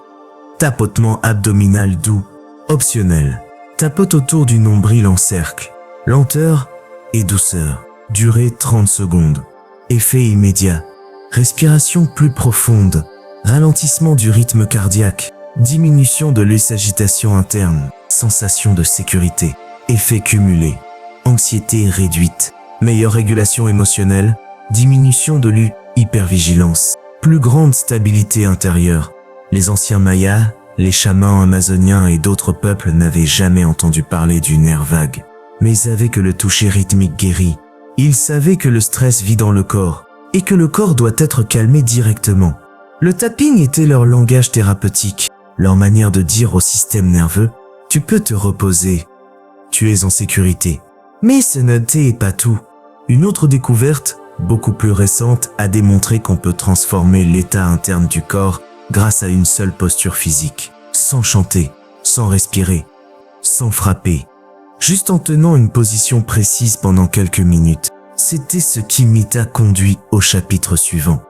Tapotement abdominal doux, optionnel. Tapote autour du nombril en cercle. Lenteur et douceur. Durée 30 secondes. Effet immédiat. Respiration plus profonde. Ralentissement du rythme cardiaque. Diminution de l'agitation interne. Sensation de sécurité. Effet cumulé. Anxiété réduite. Meilleure régulation émotionnelle. Diminution de l'hypervigilance. Plus grande stabilité intérieure. Les anciens Mayas, les chamans amazoniens et d'autres peuples n'avaient jamais entendu parler du nerf vague. Mais ils savaient que le toucher rythmique guérit. Ils savaient que le stress vit dans le corps et que le corps doit être calmé directement. Le tapping était leur langage thérapeutique, leur manière de dire au système nerveux « Tu peux te reposer, tu es en sécurité ». Mais ce n'était pas tout. Une autre découverte, beaucoup plus récente, a démontré qu'on peut transformer l'état interne du corps grâce à une seule posture physique, sans chanter, sans respirer, sans frapper, juste en tenant une position précise pendant quelques minutes. C'était ce qui m'y a conduit au chapitre suivant.